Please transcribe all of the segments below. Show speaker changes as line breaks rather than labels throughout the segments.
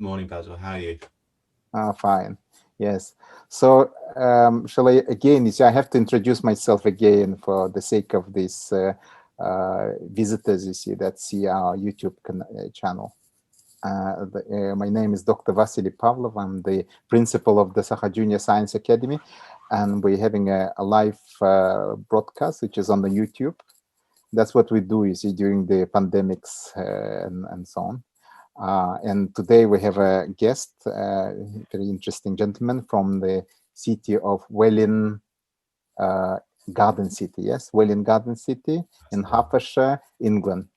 Morning, Basil. How are you?
Fine. Yes. So shall I again? You see, I have to introduce myself again for the sake of these visitors. You see that see our YouTube channel. My name is Dr. Vasily Pavlov. I'm the principal of the Saha Junior Science Academy, and we're having a live broadcast, which is on the YouTube. That's what we do, you see, during the pandemics and so on. And today we have a guest, very interesting gentleman from the city of Welwyn Garden City. Yes, Welwyn Garden City in Hertfordshire, England.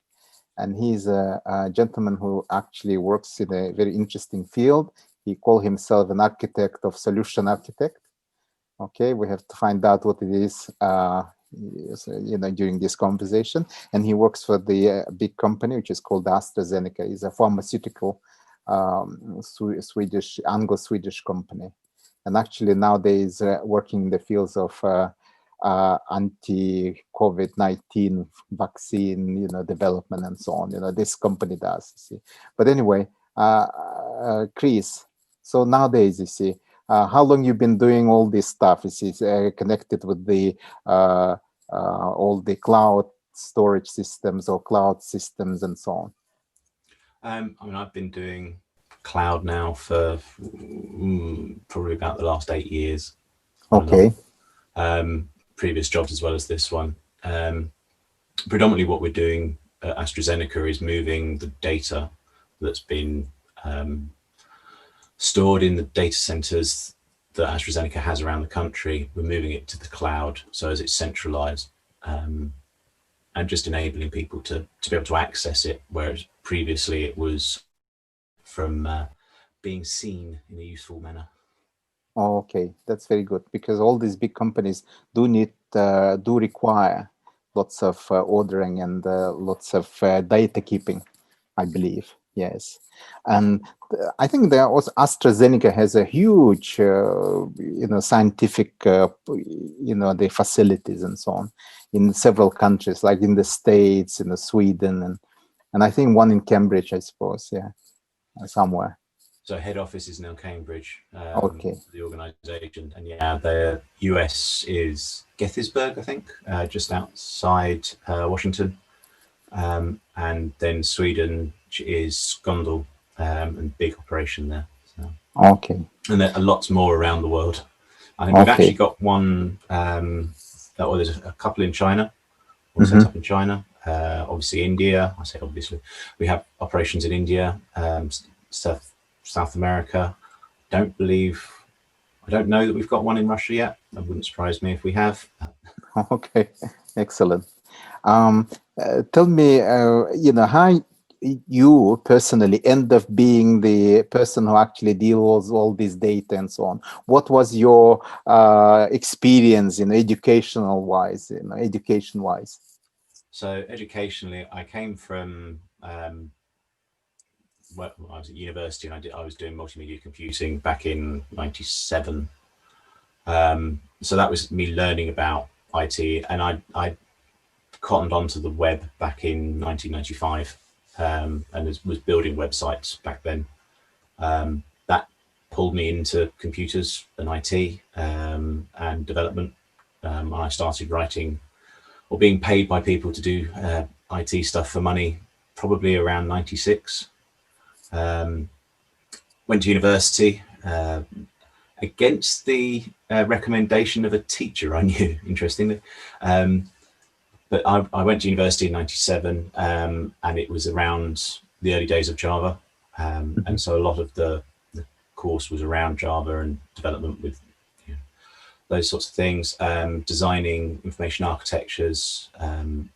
And he's a gentleman who actually works in a very interesting field. He calls himself an architect of solution architect. Okay, we have to find out what it is, during this conversation. And he works for the big company, which is called AstraZeneca. It's a pharmaceutical Swedish, Anglo-Swedish company. And actually nowadays working in the fields of anti-COVID-19 vaccine, development and so on. This company does, you see. But anyway, Chris, so nowadays, you see, how long you've been doing all this stuff? You see, connected with the all the cloud storage systems or cloud systems and so on?
I've been doing cloud now for probably about the last 8 years.
Okay.
Previous jobs as well as this one. Predominantly what we're doing at AstraZeneca is moving the data that's been stored in the data centers that AstraZeneca has around the country. We're moving it to the cloud, so as it's centralized, and just enabling people to be able to access it, whereas previously it was from being seen in a useful manner.
Oh, okay, that's very good, because all these big companies do require lots of ordering and lots of data keeping, I believe. Yes, and I think there also AstraZeneca has a huge, scientific, the facilities and so on in several countries, like in the States, in Sweden, and I think one in Cambridge, I suppose, yeah, somewhere.
So head office is now Cambridge,
okay.
The organization, and yeah, the US is Gettysburg, I think, just outside Washington, and then Sweden is Skondal, and big operation there. So.
Okay.
And there are lots more around the world. I think we've actually got one, there's a couple in China, all set up in China, obviously India. I say obviously, we have operations in India, South America. I don't know that we've got one in Russia yet. That wouldn't surprise me if we have.
Okay, excellent. Tell me, how you personally end up being the person who actually deals with all this data and so on. What was your experience in education-wise?
So educationally, I came from well, I was at university and I was doing multimedia computing back in '97. So that was me learning about IT, and I cottoned onto the web back in 1995, and was building websites back then. That pulled me into computers and IT and development. I started writing or being paid by people to do IT stuff for money probably around '96. Went to university against the recommendation of a teacher I knew, interestingly. But I went to university in '97, and it was around the early days of Java. And so a lot of the course was around Java and development with those sorts of things, designing information architectures, and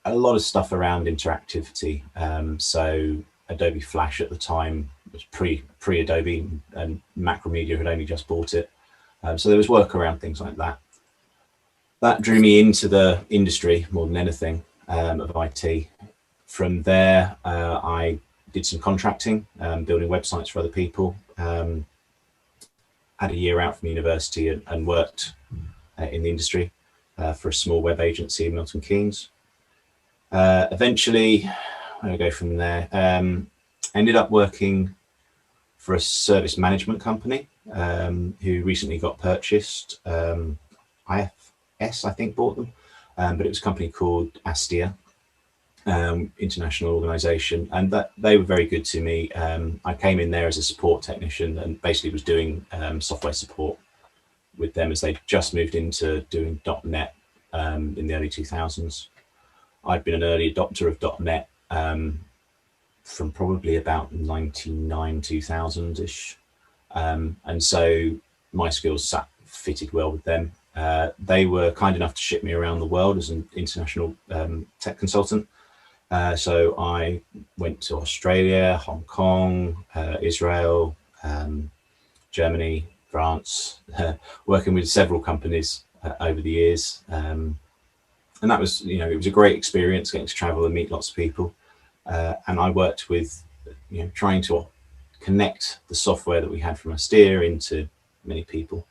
a lot of stuff around interactivity. So Adobe Flash at the time was pre-Adobe, and Macromedia had only just bought it. So there was work around things like that. That drew me into the industry more than anything, of IT. From there, I did some contracting, building websites for other people. Had a year out from university and worked in the industry for a small web agency in Milton Keynes. Eventually, where do I go from there? ended up working for a service management company who recently got purchased. IFS, I think, bought them, but it was a company called Astia, international organization, and that they were very good to me. I came in there as a support technician and basically was doing software support with them as they just moved into doing .NET in the early 2000s. I'd been an early adopter of .NET from probably about 99, 2000-ish. And so my skills fitted well with them. They were kind enough to ship me around the world as an international tech consultant. So I went to Australia, Hong Kong, Israel, Germany, France, working with several companies over the years. And that was, it was a great experience getting to travel and meet lots of people. And I worked with, trying to connect the software that we had from Astia into many people.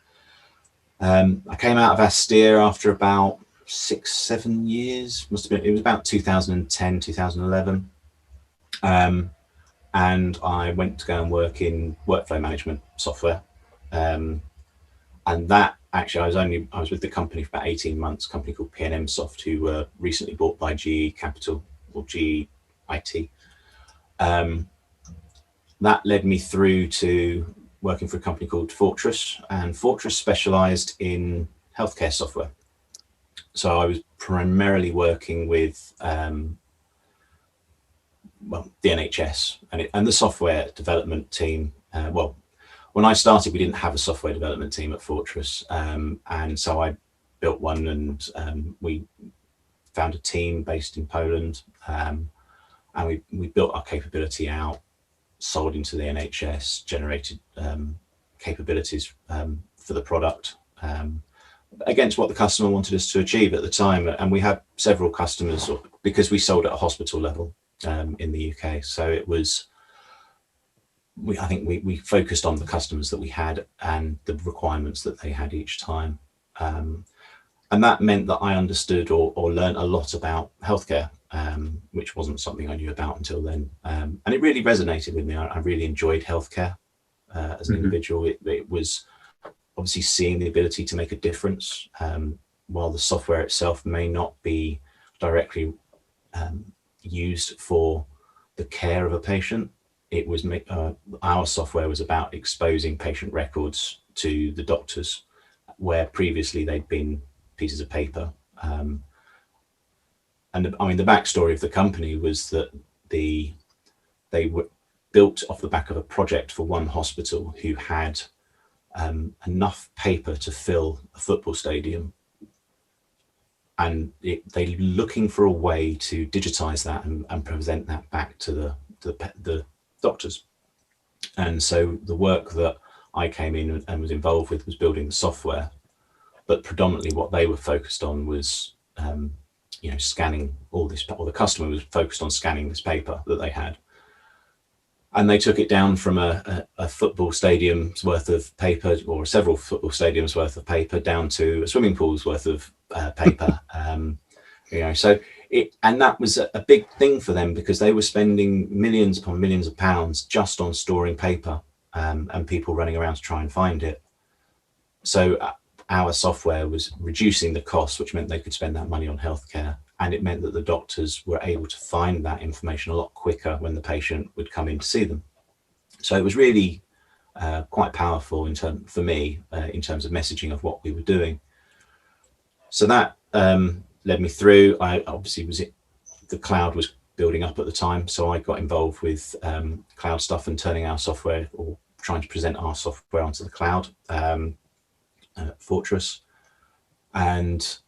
I came out of Astia after about 6-7 years, must have been, it was about 2010, 2011. And I went to go and work in workflow management software. And that actually, I was with the company for about 18 months, a company called PNM Soft, who were recently bought by GE Capital or GE IT. That led me through to working for a company called Fortress, and Fortress specialized in healthcare software. So I was primarily working with the NHS and the software development team. Well, when I started, we didn't have a software development team at Fortress, and so I built one, and we found a team based in Poland, and we built our capability out, sold into the NHS, generated capabilities for the product against what the customer wanted us to achieve at the time. And we had several customers because we sold at a hospital level in the UK. So it was, I think we focused on the customers that we had and the requirements that they had each time. And that meant that I understood or learned a lot about healthcare, which wasn't something I knew about until then. And it really resonated with me. I really enjoyed healthcare as an individual. It was obviously seeing the ability to make a difference. While the software itself may not be directly used for the care of a patient, it was our software was about exposing patient records to the doctors, where previously they'd been pieces of paper. And the backstory of the company was that they were built off the back of a project for one hospital who had enough paper to fill a football stadium, and they were looking for a way to digitize that and present that back to the doctors. And so the work that I came in and was involved with was building the software, but predominantly what they were focused on was scanning all this, or the customer was focused on scanning this paper that they had. And they took it down from a football stadium's worth of paper, or several football stadiums worth of paper, down to a swimming pool's worth of paper. And that was a big thing for them, because they were spending millions upon millions of pounds just on storing paper, and people running around to try and find it. So our software was reducing the cost, which meant they could spend that money on healthcare. And it meant that the doctors were able to find that information a lot quicker when the patient would come in to see them. So it was really quite powerful for me in terms of messaging of what we were doing. So that led me through. I obviously the cloud was building up at the time, so I got involved with cloud stuff and turning our software, or trying to present our software onto the cloud, Fortress. And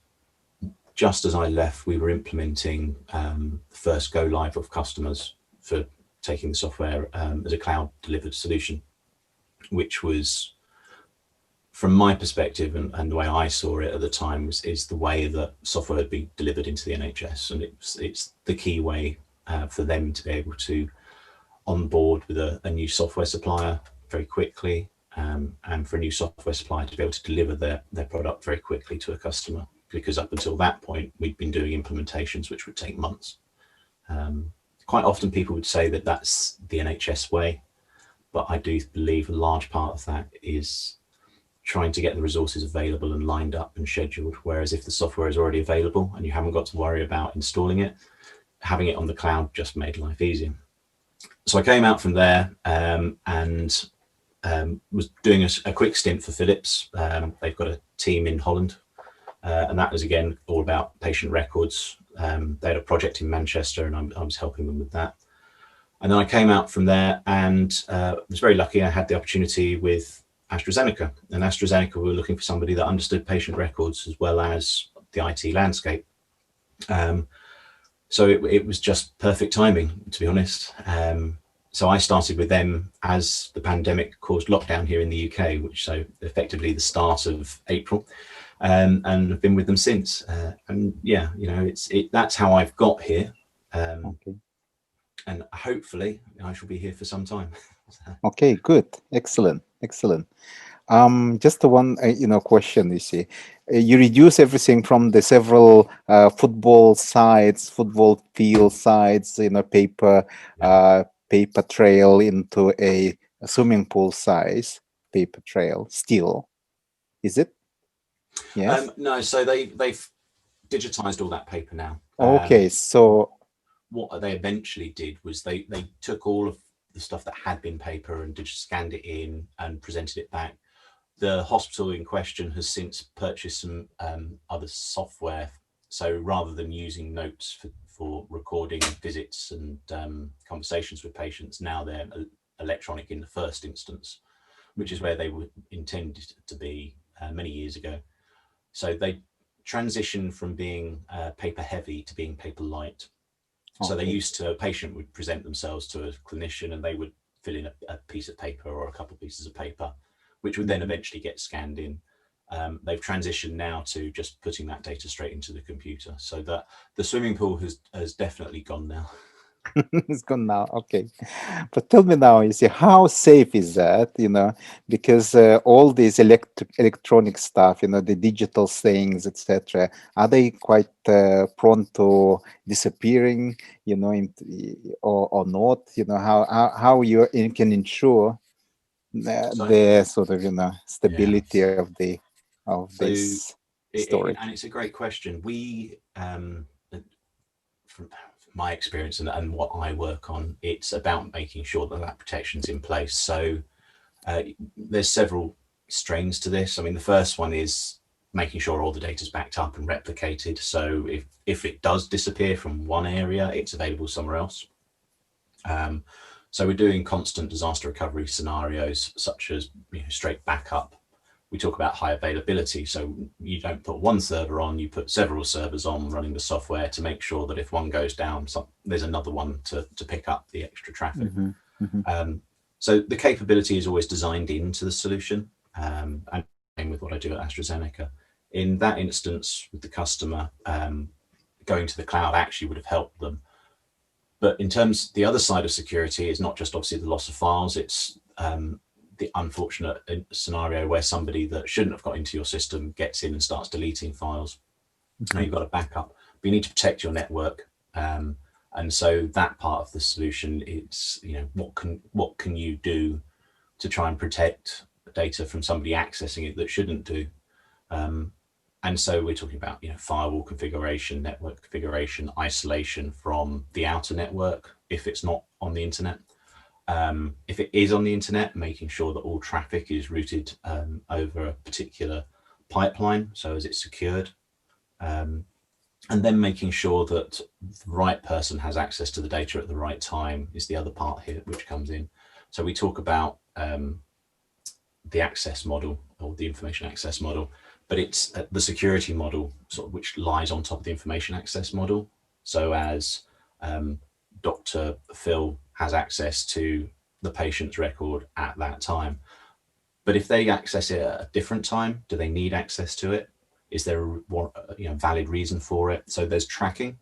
just as I left, we were implementing the first go live of customers for taking the software as a cloud delivered solution, which was, from my perspective and the way I saw it at the time, is the way that software would be delivered into the NHS. And it's the key way for them to be able to onboard with a new software supplier very quickly, and for a new software supplier to be able to deliver their product very quickly to a customer. Because up until that point, we'd been doing implementations which would take months. quite often people would say that that's the NHS way, but I do believe a large part of that is trying to get the resources available and lined up and scheduled. Whereas if the software is already available and you haven't got to worry about installing it, having it on the cloud just made life easier. So I came out from there and was doing a quick stint for Philips. They've got a team in Holland, and that was again all about patient records. They had a project in Manchester, and I was helping them with that. And then I came out from there and was very lucky. I had the opportunity with AstraZeneca, and AstraZeneca were looking for somebody that understood patient records as well as the IT landscape. So it was just perfect timing, to be honest. So I started with them as the pandemic caused lockdown here in the UK, which so effectively the start of April, and I've been with them since. And yeah, you know, that's how I've got here.
Okay.
And hopefully I shall be here for some time.
Okay, good, excellent, excellent. Just one, question. You see, you reduce everything from the several football sites, football field sites, paper, paper trail into a swimming pool size paper trail. Still, is it? Yes.
No, so they've digitized all that paper now.
Okay, so
what they eventually did was they took all of the stuff that had been paper and scanned it in and presented it back. The hospital in question has since purchased some other software. So rather than using notes for recording visits and conversations with patients, now they're electronic in the first instance, which is where they were intended to be many years ago. So they transitioned from being paper heavy to being paper light. So they used to, a patient would present themselves to a clinician and they would fill in a piece of paper or a couple of pieces of paper, which would then eventually get scanned in. They've transitioned now to just putting that data straight into the computer. So that the swimming pool has definitely gone now.
It's gone now. Okay, but tell me now, you see, how safe is that? Because all these electronic stuff, the digital things, etc., are they quite prone to disappearing? Or not? How you can ensure the sort of stability of this story.
And it's a great question. We from my experience and what I work on, it's about making sure that protection's in place. So there's several strains to this. I mean, the first one is making sure all the data is backed up and replicated. So if it does disappear from one area, it's available somewhere else. So we're doing constant disaster recovery scenarios, such as straight backup. We talk about high availability. So you don't put one server on, you put several servers on running the software to make sure that if one goes down, there's another one to pick up the extra traffic. So the capability is always designed into the solution. And with what I do at AstraZeneca, in that instance with the customer, going to the cloud actually would have helped them. But in terms, the other side of security is not just obviously the loss of files, it's the unfortunate scenario where somebody that shouldn't have got into your system gets in and starts deleting files. Now you've got a backup, but you need to protect your network. And so that part of the solution is, what can you do to try and protect data from somebody accessing it that shouldn't do? And so we're talking about, firewall configuration, network configuration, isolation from the outer network if it's not on the internet. If it is on the internet, making sure that all traffic is routed over a particular pipeline, so as it's secured. And then making sure that the right person has access to the data at the right time is the other part here which comes in. So we talk about the access model or the information access model, but it's the security model which lies on top of the information access model. So as Dr. Phil has access to the patient's record at that time, but if they access it at a different time, do they need access to it? Is there a valid reason for it? So there's tracking.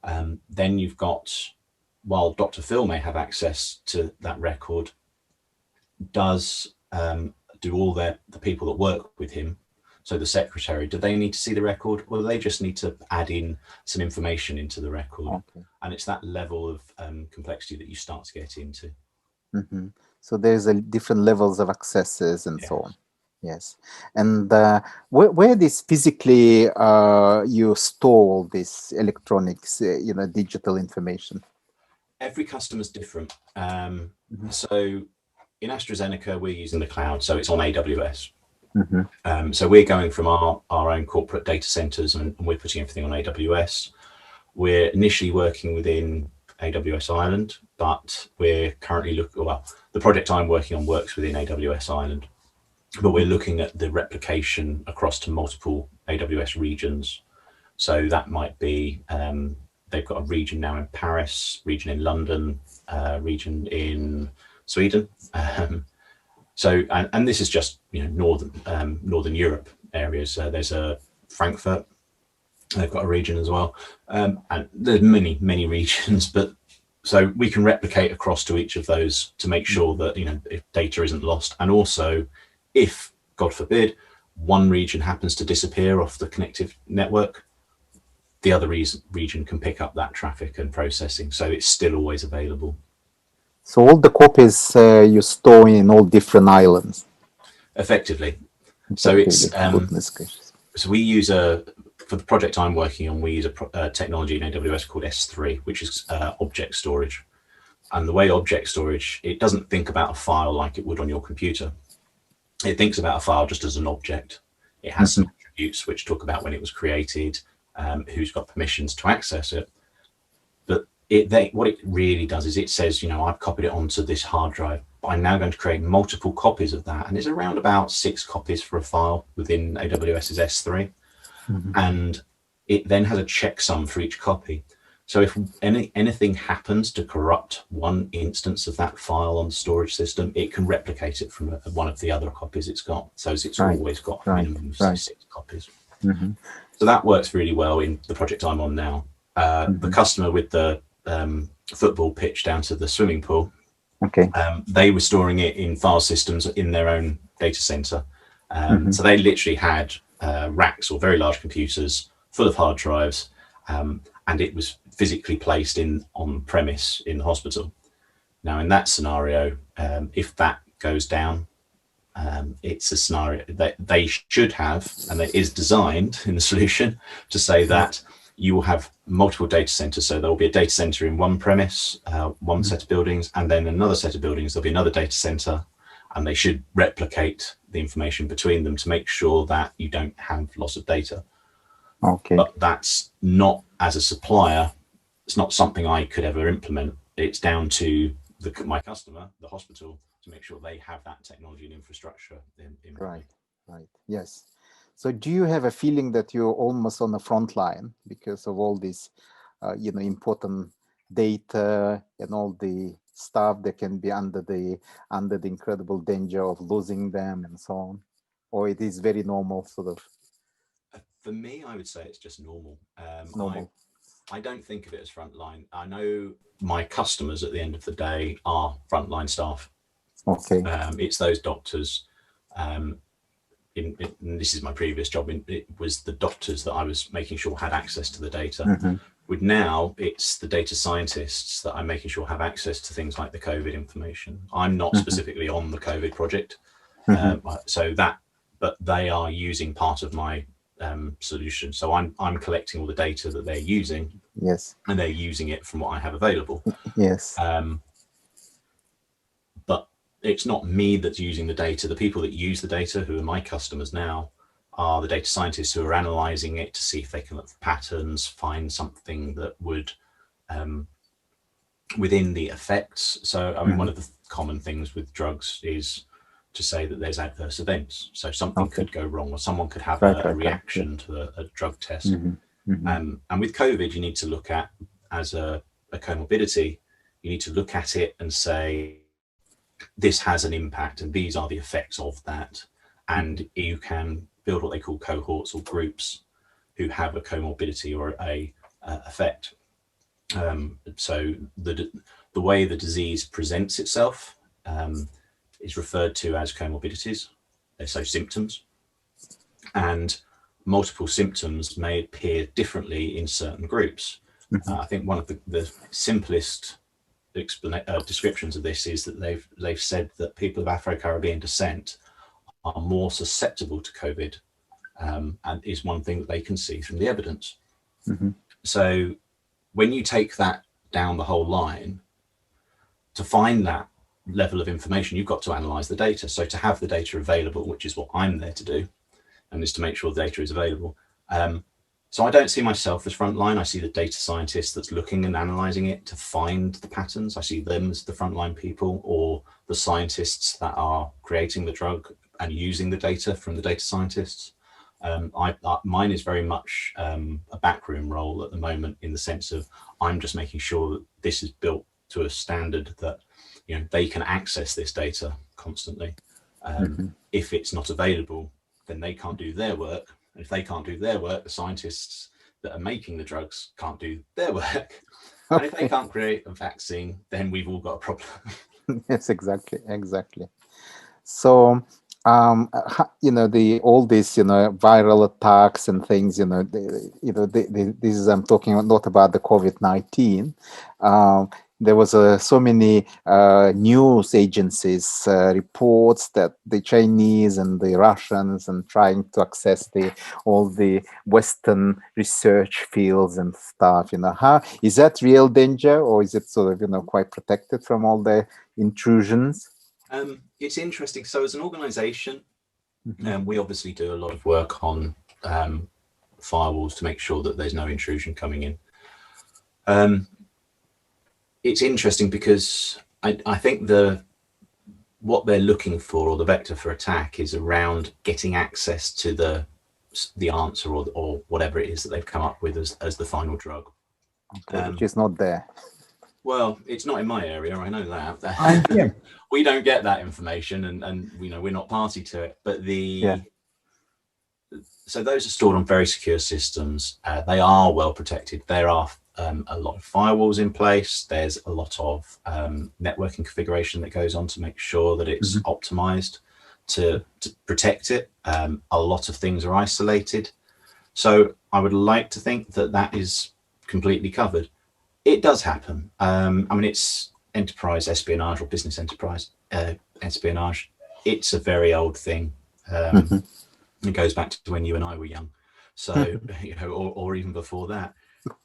Then you've got, while Dr. Phil may have access to that record, do all the people that work with him, So the secretary, do they need to see the record, or do they just need to add in some information into the record?
Okay.
And it's that level of complexity that you start to get into.
So there's different levels of accesses and so on. Yes. And where this physically you store all this electronics, digital information?
Every customer's different. So in AstraZeneca, we're using the cloud, so it's on AWS. So we're going from our own corporate data centers, and we're putting everything on AWS. We're initially working within AWS Ireland, but we're currently the project I'm working on works within AWS Ireland, but we're looking at the replication across to multiple AWS regions. So that might be, they've got a region now in Paris, region in London, region in Sweden. So, and this is just, Northern Europe areas. There's a Frankfurt, they've got a region as well. And there's many, many regions, but so we can replicate across to each of those to make sure that, if data isn't lost. And also if, God forbid, one region happens to disappear off the connective network, the other region can pick up that traffic and processing. So it's still always available.
So all the copies you store in all different islands?
Effectively. So it's,
goodness gracious.
So we use for the project I'm working on, we use a technology in AWS called S3, which is object storage. And the way object storage, it doesn't think about a file like it would on your computer. It thinks about a file just as an object. It has some attributes which talk about when it was created, who's got permissions to access it. But what it really does is it says, I've copied it onto this hard drive, but I'm now going to create multiple copies of that. And it's around about 6 copies for a file within AWS's S3. And it then has a checksum for each copy. So if anything happens to corrupt one instance of that file on the storage system, it can replicate it from one of the other copies it's got. So it's always got a minimum of 6 copies. So that works really well in the project I'm on now. The customer with the football pitch down to the swimming pool, they were storing it in file systems in their own data center. So they literally had racks or very large computers full of hard drives, and it was physically placed on premise in the hospital. Now in that scenario, if that goes down, it's a scenario that they should have, and it is designed in the solution to say that you will have multiple data centers. So there will be a data center in one premise, one set of buildings, and then another set of buildings, there'll be another data center, and they should replicate the information between them to make sure that you don't have loss of data. But that's not, as a supplier, it's not something I could ever implement. It's down to my customer, the hospital, to make sure they have that technology and infrastructure in
Right. Yes. So do you have a feeling that you're almost on the front line because of all this, important data and all the stuff that can be under the incredible danger of losing them and so on? Or it is very normal sort of?
For me, I would say it's just normal.
Normal.
I don't think of it as frontline. I know my customers at the end of the day are frontline staff. It's those doctors. This is my previous job. It was the doctors that I was making sure had access to the data. With now, it's the data scientists that I'm making sure have access to things like the COVID information. I'm not specifically on the COVID project, but they are using part of my solution. So I'm collecting all the data that they're using.
Yes.
And they're using it from what I have available.
Yes.
But it's not me that's using the data. The people that use the data, who are my customers now, are the data scientists who are analyzing it to see if they can look for patterns, find something that would within the effects. So I mean, one of the common things with drugs is to say that there's adverse events. So something could go wrong, or someone could have a reaction to a drug test. And with COVID, you need to look at, as a comorbidity, you need to look at it and say, this has an impact and these are the effects of that. And you can build what they call cohorts or groups who have a comorbidity or a effect. So the way the disease presents itself is referred to as comorbidities. So symptoms. and multiple symptoms may appear differently in certain groups. I think one of the simplest descriptions of this is that they've said that people of Afro-Caribbean descent are more susceptible to COVID, and is one thing that they can see from the evidence. So when you take that down the whole line, to find that level of information, you've got to analyze the data. So to have the data available, which is what I'm there to do, and is to make sure the data is available. So I don't see myself as frontline. I see the data scientist that's looking and analyzing it to find the patterns. I see them as the frontline people, or the scientists that are creating the drug and using the data from the data scientists. Mine is very much a backroom role at the moment, in the sense of I'm just making sure that this is built to a standard that, you know, they can access this data constantly. If it's not available, then they can't do their work. And if they can't do their work, the scientists that are making the drugs can't do their work. And if they can't create a vaccine, then we've all got a problem.
Yes, exactly. So, you know, all these, you know, viral attacks and things, you know, this is, I'm talking not about the COVID-19. There was so many news agencies reports that the Chinese and the Russians and trying to access all the Western research fields and stuff. You know, how is that real danger, or is it sort of, you know, quite protected from all the intrusions?
It's interesting. So as an organization, we obviously do a lot of work on firewalls to make sure that there's no intrusion coming in. It's interesting because I think what they're looking for, or the vector for attack, is around getting access to the answer or whatever it is that they've come up with as the final drug.
Okay, which is not there.
Well, it's not in my area, I know that. We don't get that information, and you know, we're not party to it. But so those are stored on very secure systems. They are well protected. There are a lot of firewalls in place. There's a lot of networking configuration that goes on to make sure that it's optimized to protect it. A lot of things are isolated. So I would like to think that that is completely covered. It does happen. I mean, it's enterprise espionage or business enterprise espionage. It's a very old thing. It goes back to when you and I were young. So, you know, or even before that.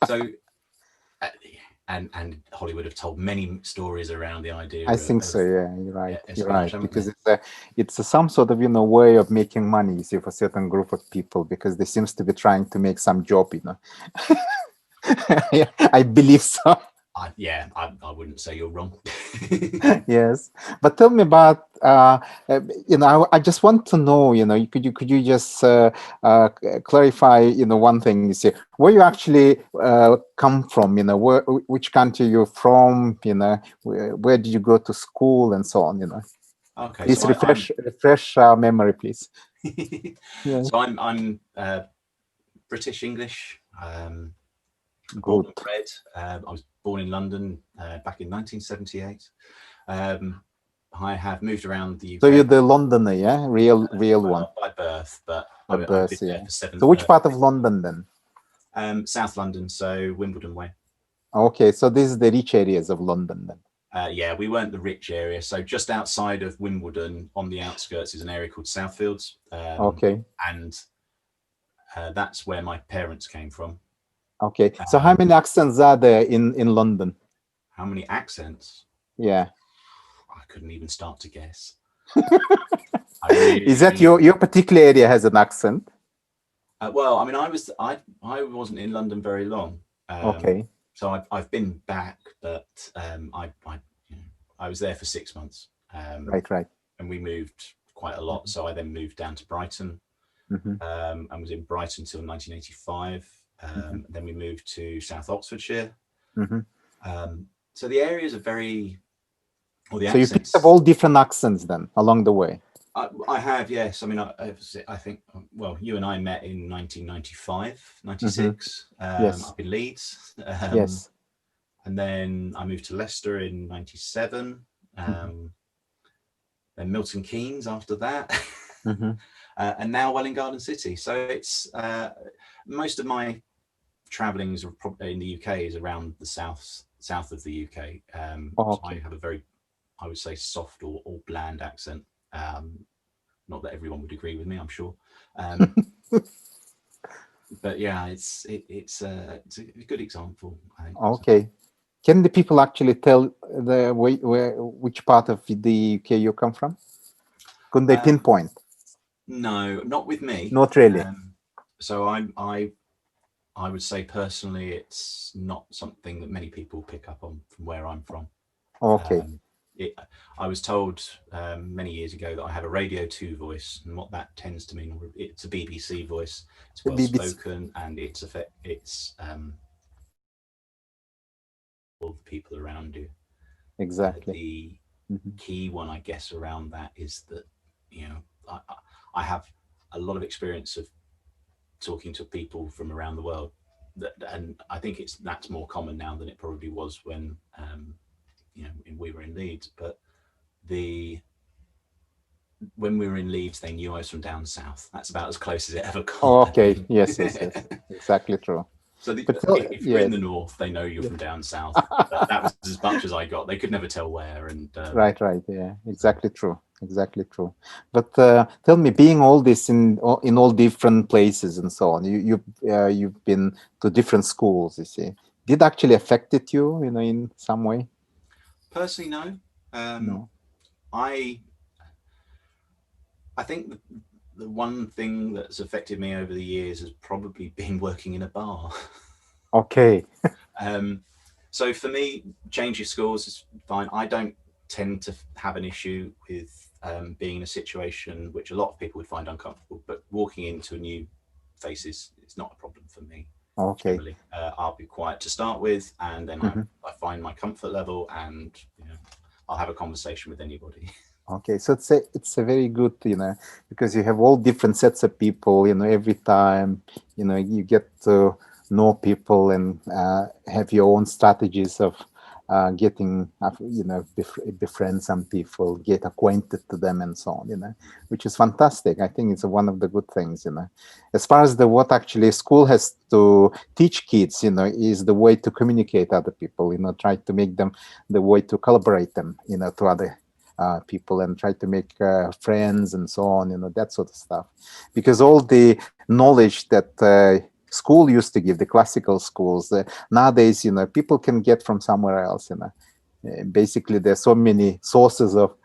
So, and Hollywood have told many stories around the idea.
I think so. Yeah, you're right. You're right, because
they?
it's some sort of, you know, way of making money, you see, for a certain group of people, because they seems to be trying to make some job, you know. I believe so.
I wouldn't say you're wrong.
Yes, but tell me about you know, I just want to know, you know, could you just clarify, you know, one thing, you see, where you actually come from, you know, which country you're from, you know, where did you go to school and so on, you know.
Okay,
please
so
refresh our memory, please.
Yeah. So I'm British English. Born and bred. I was born in London back in 1978. I have moved around the UK.
So you're the Londoner, yeah? Real one.
By birth, but
by birth,
I've been there for 7
So which part of London then?
South London, so Wimbledon way.
Okay, so this is the rich areas of London then.
Yeah, we weren't the rich area. So just outside of Wimbledon, on the outskirts, is an area called Southfields.
Okay.
And that's where my parents came from.
Okay, so how many accents are there in London?
How many accents?
Yeah.
I couldn't even start to guess.
Is that your particular area has an accent?
Well, I mean, I wasn't in London very long.
Okay.
So I've been back, but I was there for 6 months.
Right.
And we moved quite a lot. So I then moved down to Brighton, and was in Brighton until 1985. Then we moved to South Oxfordshire. So the areas are very, or the accents. So you picked
up all different accents then along the way?
I have, yes. I mean, I think, well, you and I met in 1995, 96,
yes.
up in Leeds.
Yes.
And then I moved to Leicester in 97. Then Milton Keynes after that. and now Welwyn Garden City. So it's most of my travellings in the UK is around the south of the UK. So I have a very, I would say, soft or bland accent. Not that everyone would agree with me, I'm sure. But yeah, it's a good example, I think.
Okay. Can the people actually tell which part of the UK you come from? Couldn't they pinpoint?
No, not with me.
Not really.
So I would say personally, it's not something that many people pick up on from where I'm from.
Okay.
I was told many years ago that I have a Radio 2 voice, and what that tends to mean, it's a BBC voice. It's well spoken, and it's all the people around you.
Exactly.
The key one, I guess, around that is that, you know, I have a lot of experience of talking to people from around the world, and I think that's more common now than it probably was when you know, we were in Leeds. But when we were in Leeds, they knew I was from down south. That's about as close as it ever got.
Oh, okay. Yes. Exactly true.
So if you're in the north, they know you're from down south. That was as much as I got. They could never tell where. And
right. Yeah, exactly true. But tell me, being all this in all different places and so on, you've been to different schools. You see, did it actually affected you, you know, in some way?
Personally, no.
No.
I think the one thing that's affected me over the years has probably been working in a bar.
Okay.
So for me, change your schools is fine. I don't tend to have an issue with being in a situation which a lot of people would find uncomfortable, but walking into a new faces is not a problem for me.
Okay.
Generally, I'll be quiet to start with, and then I find my comfort level, and you know, I'll have a conversation with anybody.
Okay, so it's a very good, you know, because you have all different sets of people, you know, every time, you know, you get to know people and have your own strategies of getting, you know, befriend some people, get acquainted to them and so on, you know, which is fantastic. I think it's one of the good things, you know. As far as what actually school has to teach kids, you know, is the way to communicate other people, you know, try to make them the way to collaborate them, you know, to other people and try to make friends and so on, you know, that sort of stuff. Because all the knowledge that school used to give, the classical schools, nowadays, you know, people can get from somewhere else, you know. Basically, there's so many sources of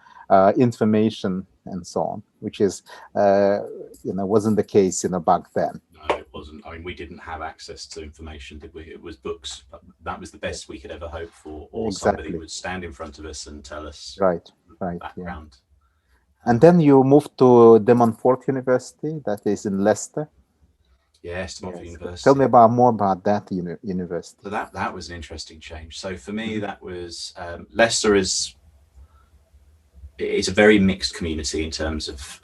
information and so on, which is, you know, wasn't the case, you know, back then.
No, it wasn't. I mean, we didn't have access to information, did we? It was books. That was the best we could ever hope for, or somebody would stand in front of us and tell us background.
Yeah. And then you moved to De Montfort University, that is in Leicester.
Yes, Montfort University.
Tell me more about that university.
So that was an interesting change. So for me, that was Leicester is a very mixed community in terms of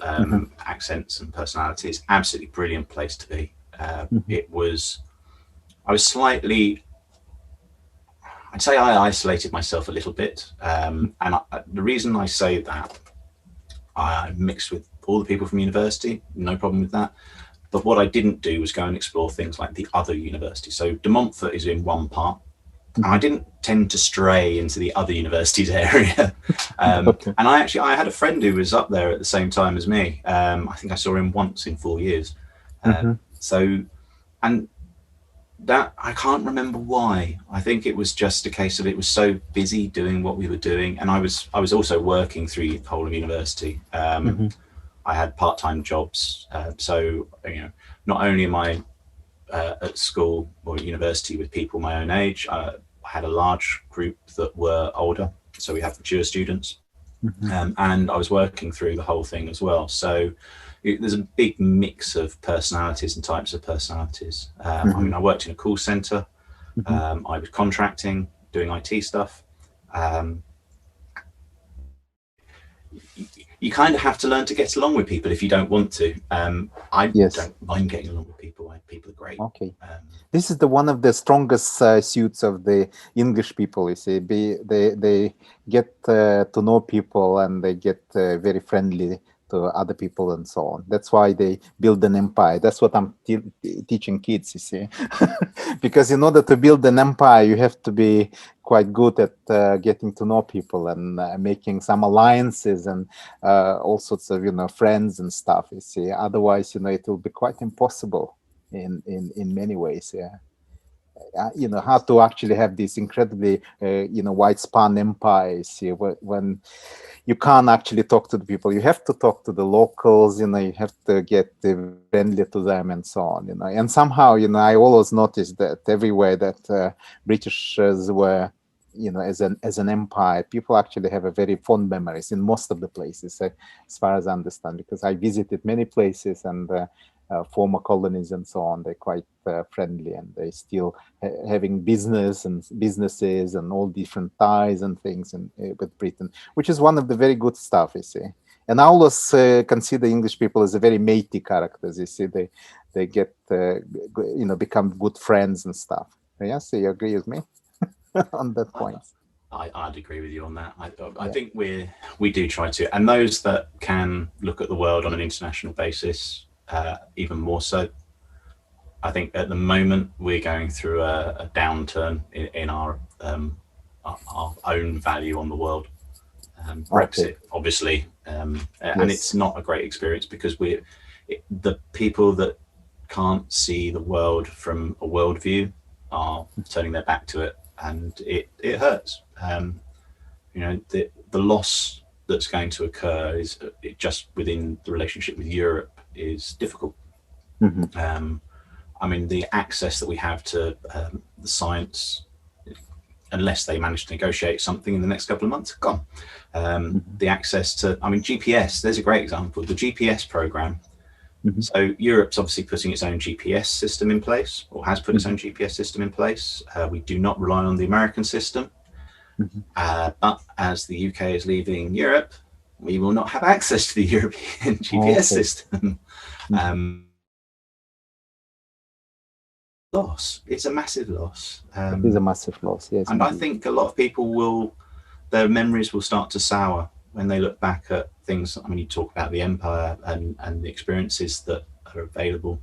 accents and personalities. Absolutely brilliant place to be. I'd say I isolated myself a little bit. And the reason I say that, I mixed with all the people from university, no problem with that. But what I didn't do was go and explore things like the other universities. So De Montfort is in one part. And I didn't tend to stray into the other universities area. And I had a friend who was up there at the same time as me. I think I saw him once in 4 years. And that, I can't remember why. I think it was just a case of it was so busy doing what we were doing. And I was also working through the whole of university. I had part-time jobs. So, you know, not only am I at school or university with people my own age, I had a large group that were older. So we have mature students. And I was working through the whole thing as well. So there's a big mix of personalities and types of personalities. I mean, I worked in a call center. I was contracting, doing IT stuff. You kind of have to learn to get along with people if you don't want to. I don't mind getting along with people. People are great.
Okay. This is one of the strongest suits of the English people, you see. They get to know people and they get very friendly to other people and so on. That's why they build an empire. That's what I'm teaching kids, you see. Because in order to build an empire, you have to be quite good at getting to know people and making some alliances and all sorts of, friends and stuff, you see. Otherwise, it will be quite impossible in many ways, yeah. How to actually have these incredibly, wide-span empires here when you can't actually talk to the people. You have to talk to the locals, you have to get friendly to them and so on, And somehow, I always noticed that everywhere that Britishers were, as an empire, people actually have a very fond memories in most of the places, as far as I understand, because I visited many places and former colonies and so on. They're quite friendly, and they still having businesses and all different ties and things with Britain, which is one of the very good stuff, you see. And I always consider English people as a very matey characters, you see. They get become good friends and stuff. Yes, so you agree with me on that point?
I'd agree with you on that. I think we do try to, and those that can look at the world on an international basis, even more so. I think at the moment we're going through a downturn in our own value on the world. Brexit, obviously, and it's not a great experience because the people that can't see the world from a worldview are turning their back to it, and it hurts. The loss that's going to occur is just within the relationship with Europe is difficult. The access that we have to the science, unless they manage to negotiate something in the next couple of months, gone. The access to, GPS, there's a great example, the GPS program. So Europe's obviously putting its own GPS system in place, or has put its own GPS system in place. We do not rely on the American system. But as the UK is leaving Europe, we will not have access to the European GPS system. Loss. It's a massive loss.
It is a massive loss, yes.
And indeed. I think a lot of people their memories will start to sour when they look back at things. You talk about the empire and the experiences that are available.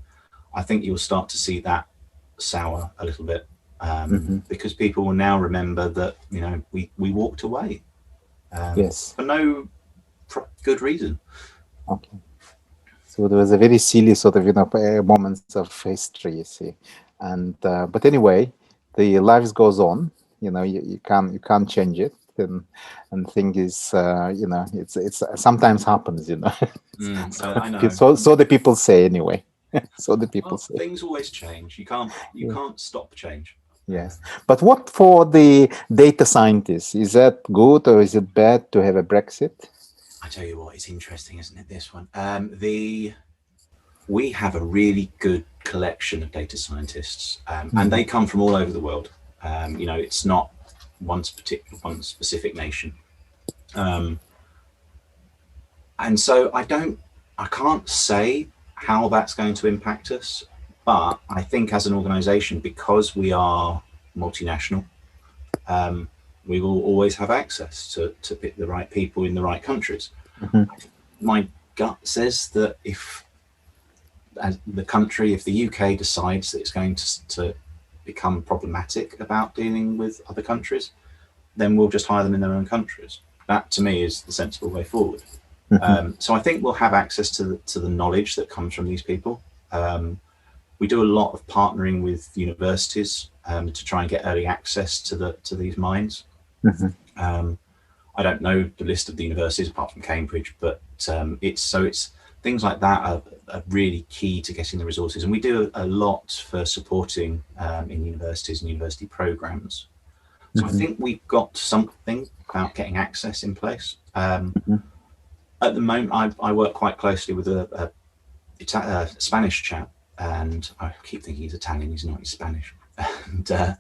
I think you'll start to see that sour a little bit because people will now remember that, we walked away for no good reason.
Okay. So there was a very silly sort of, moments of history, you see. And but anyway, the life goes on. You can't change it. And thing is, it's sometimes happens.
I know.
So the people say anyway. So the people say
things always change. You can't stop change.
Yes, but what for the data scientists? Is that good or is it bad to have a Brexit?
I tell you what, it's interesting, isn't it? This one. We have a really good collection of data scientists, and they come from all over the world. It's not one specific nation, and so I can't say how that's going to impact us. But I think as an organization, because we are multinational, we will always have access to pick the right people in the right countries. My gut says that if the UK decides that it's going to become problematic about dealing with other countries, then we'll just hire them in their own countries. That to me is the sensible way forward. So I think we'll have access to the knowledge that comes from these people. We do a lot of partnering with universities to try and get early access to these minds. I don't know the list of the universities apart from Cambridge, but it's things like that are really key to getting the resources. And we do a lot for supporting in universities and university programs. So I think we've got something about getting access in place. At the moment, I work quite closely with a Spanish chap, and I keep thinking he's Italian. He's not. He's Spanish, and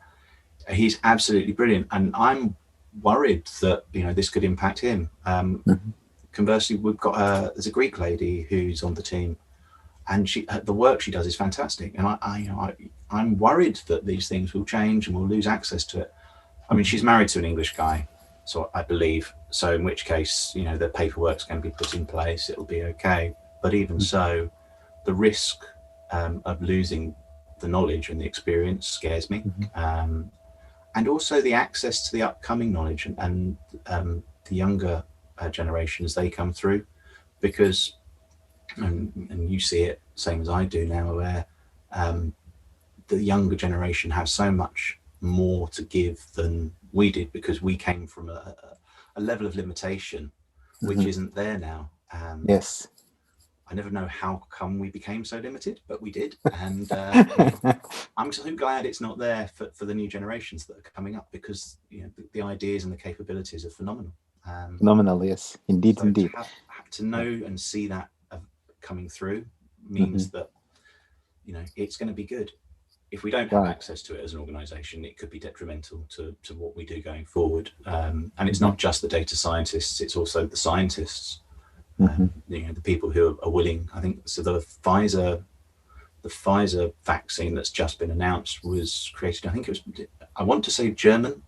he's absolutely brilliant. And I'm worried that this could impact him. Conversely, we've got there's a Greek lady who's on the team, and the work she does is fantastic. And I'm worried that these things will change and we'll lose access to it. She's married to an English guy, so I believe. So in which case, you know, the paperwork's going to be put in place, it'll be okay. But even so, the risk of losing the knowledge and the experience scares me. And also the access to the upcoming knowledge and the younger generation as they come through, because, and you see it same as I do now, where the younger generation have so much more to give than we did, because we came from a level of limitation which isn't there now.
Yes.
I never know how come we became so limited, but we did. And I'm so glad it's not there for the new generations that are coming up, because you know the ideas and the capabilities are phenomenal.
Phenomenal, yes, indeed,
so
indeed.
To know and see that coming through means that, you know, it's going to be good. If we don't have access to it as an organization, it could be detrimental to what we do going forward. And it's not just the data scientists, it's also the scientists, you know, the people who are willing. I think so. The Pfizer vaccine that's just been announced was created, I think it was, I want to say German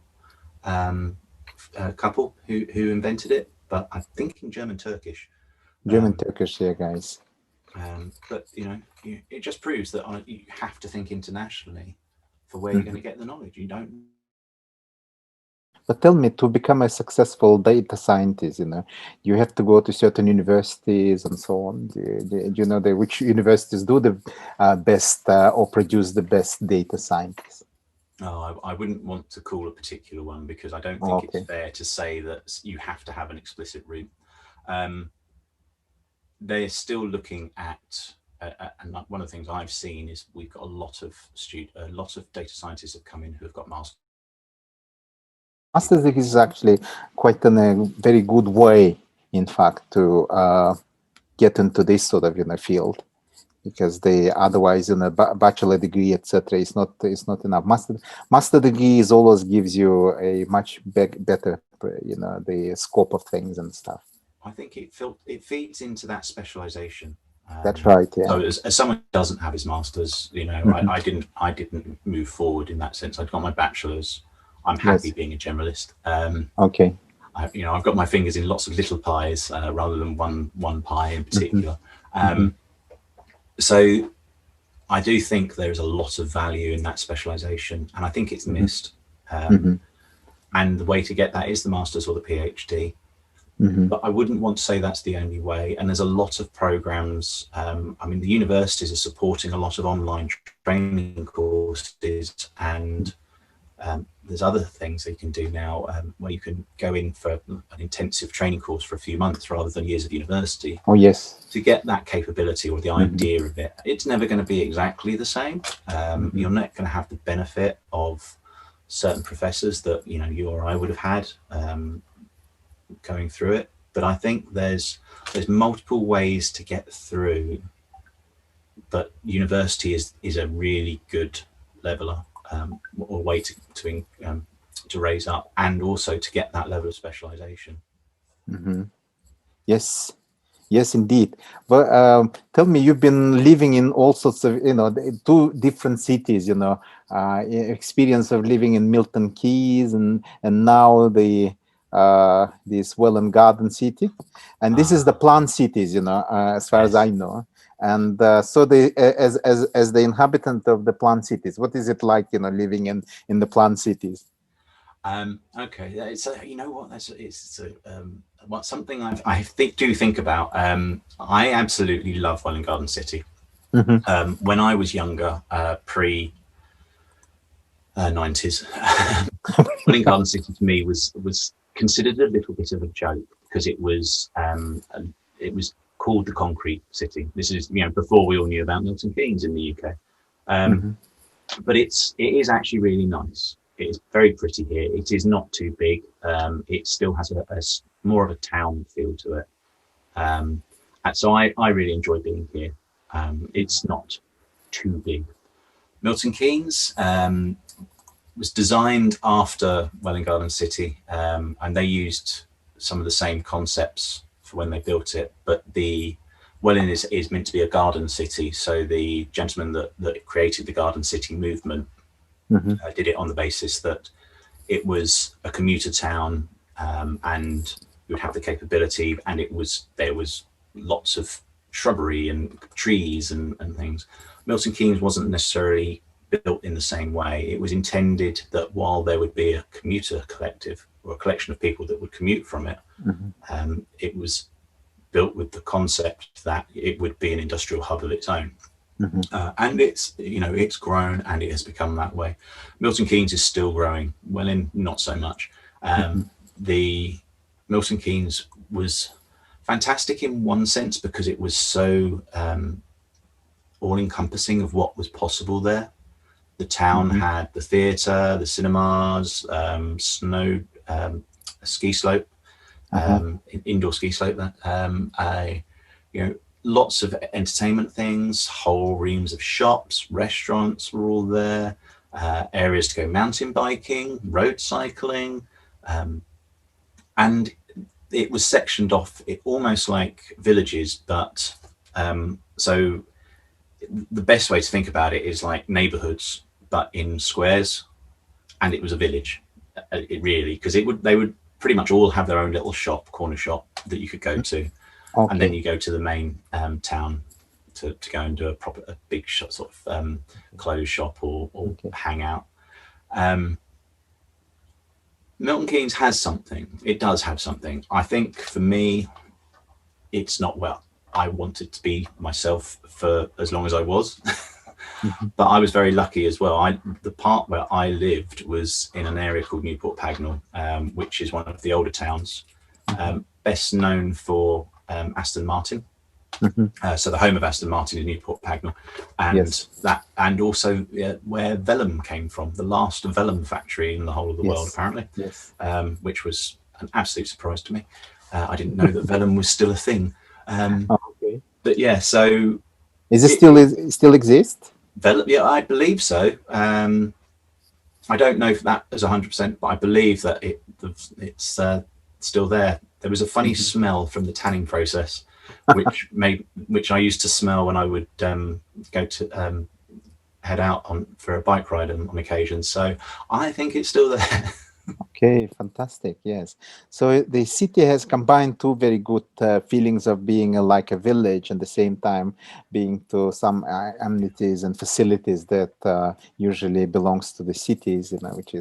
couple who invented it, but I'm thinking German-Turkish.
German-Turkish, yeah, guys.
But you know, it just proves that you have to think internationally for where you're going to get the knowledge. You don't.
But tell me, to become a successful data scientist, you know, you have to go to certain universities and so on. Do you know which universities do the best or produce the best data scientists?
Oh, I wouldn't want to call a particular one, because I don't think it's fair to say that you have to have an explicit route. They're still looking at, and one of the things I've seen is we've got a lot of data scientists have come in who have got masters.
Master's degree is actually quite a very good way, in fact, to get into this sort of field, because they otherwise in a bachelor degree, etc., is not enough. Master degree is always gives you a much better, you know, the scope of things and stuff.
I think it feeds into that specialization.
That's right. Yeah.
So as someone who doesn't have his masters, you know, I didn't move forward in that sense. I've got my bachelor's. I'm happy being a generalist.
Okay.
You know, I've got my fingers in lots of little pies rather than one pie in particular. So I do think there is a lot of value in that specialization, and I think it's missed. And the way to get that is the master's or the PhD. But I wouldn't want to say that's the only way. And there's a lot of programs. I mean, the universities are supporting a lot of online training courses, and there's other things that you can do now where you can go in for an intensive training course for a few months rather than years of university.
Oh, yes.
To get that capability or the idea of it. It's never going to be exactly the same. You're not going to have the benefit of certain professors that, you know, you or I would have had going through it. But I think there's multiple ways to get through. But university is a really good leveler. Or way to raise up, and also to get that level of specialization.
Yes, indeed. But tell me, you've been living in all sorts of, you know, 2 different cities, you know, experience of living in Milton Keyes and now this Welland Garden City, and this is the plant cities, you know, as far as I know. And so as the inhabitant of the plant cities, what is it like, you know, living in the plant cities?
Okay, it's you know what, something I think about. I absolutely love Welland Garden City. When I was younger, pre 90s, Welland Garden City to me was considered a little bit of a joke, because it was called the Concrete City. This is, you know, before we all knew about Milton Keynes in the UK. But it is actually really nice. It is very pretty here. It is not too big. It still has a more of a town feel to it. And so I really enjoy being here. It's not too big. Milton Keynes was designed after Welland Garden City, and they used some of the same concepts when they built it, but the Welland is meant to be a garden city. So the gentleman that created the garden city movement did it on the basis that it was a commuter town, and would have the capability, and there was lots of shrubbery and trees and things. Milton Keynes wasn't necessarily built in the same way. It was intended that while there would be a commuter collective or a collection of people that would commute from it, it was built with the concept that it would be an industrial hub of its own. And it's grown and it has become that way. Milton Keynes is still growing, Welwyn not so much. The Milton Keynes was fantastic in one sense because it was so all-encompassing of what was possible there. The town had the theatre, the cinemas, a ski slope, indoor ski slope. Lots of entertainment things, whole reams of shops, restaurants were all there, areas to go mountain biking, road cycling, and it was sectioned off almost like villages, but so the best way to think about it is like neighborhoods, but in squares, and it was a village, really, because they would pretty much all have their own little corner shop that you could go to. And then you go to the main town to go and do a big shop, sort of clothes shop or hang out. Milton Keynes has something. It does have something. I think for me, it's not I wanted to be myself for as long as I was, but I was very lucky as well. The part where I lived was in an area called Newport Pagnell, which is one of the older towns, best known for Aston Martin. So the home of Aston Martin in Newport Pagnell, and also where vellum came from, the last vellum factory in the whole of the world, apparently, which was an absolute surprise to me. I didn't know that vellum was still a thing. But yeah, so
is it still exist?
Vellum, yeah, I believe so. I don't know if that is 100%, but I believe that it's still there. There was a funny smell from the tanning process, which I used to smell when I would go to head out for a bike ride on occasion. So I think it's still there.
Okay, fantastic. Yes. So the city has combined two very good feelings of being like a village, and at the same time being to some amenities and facilities that usually belongs to the cities, which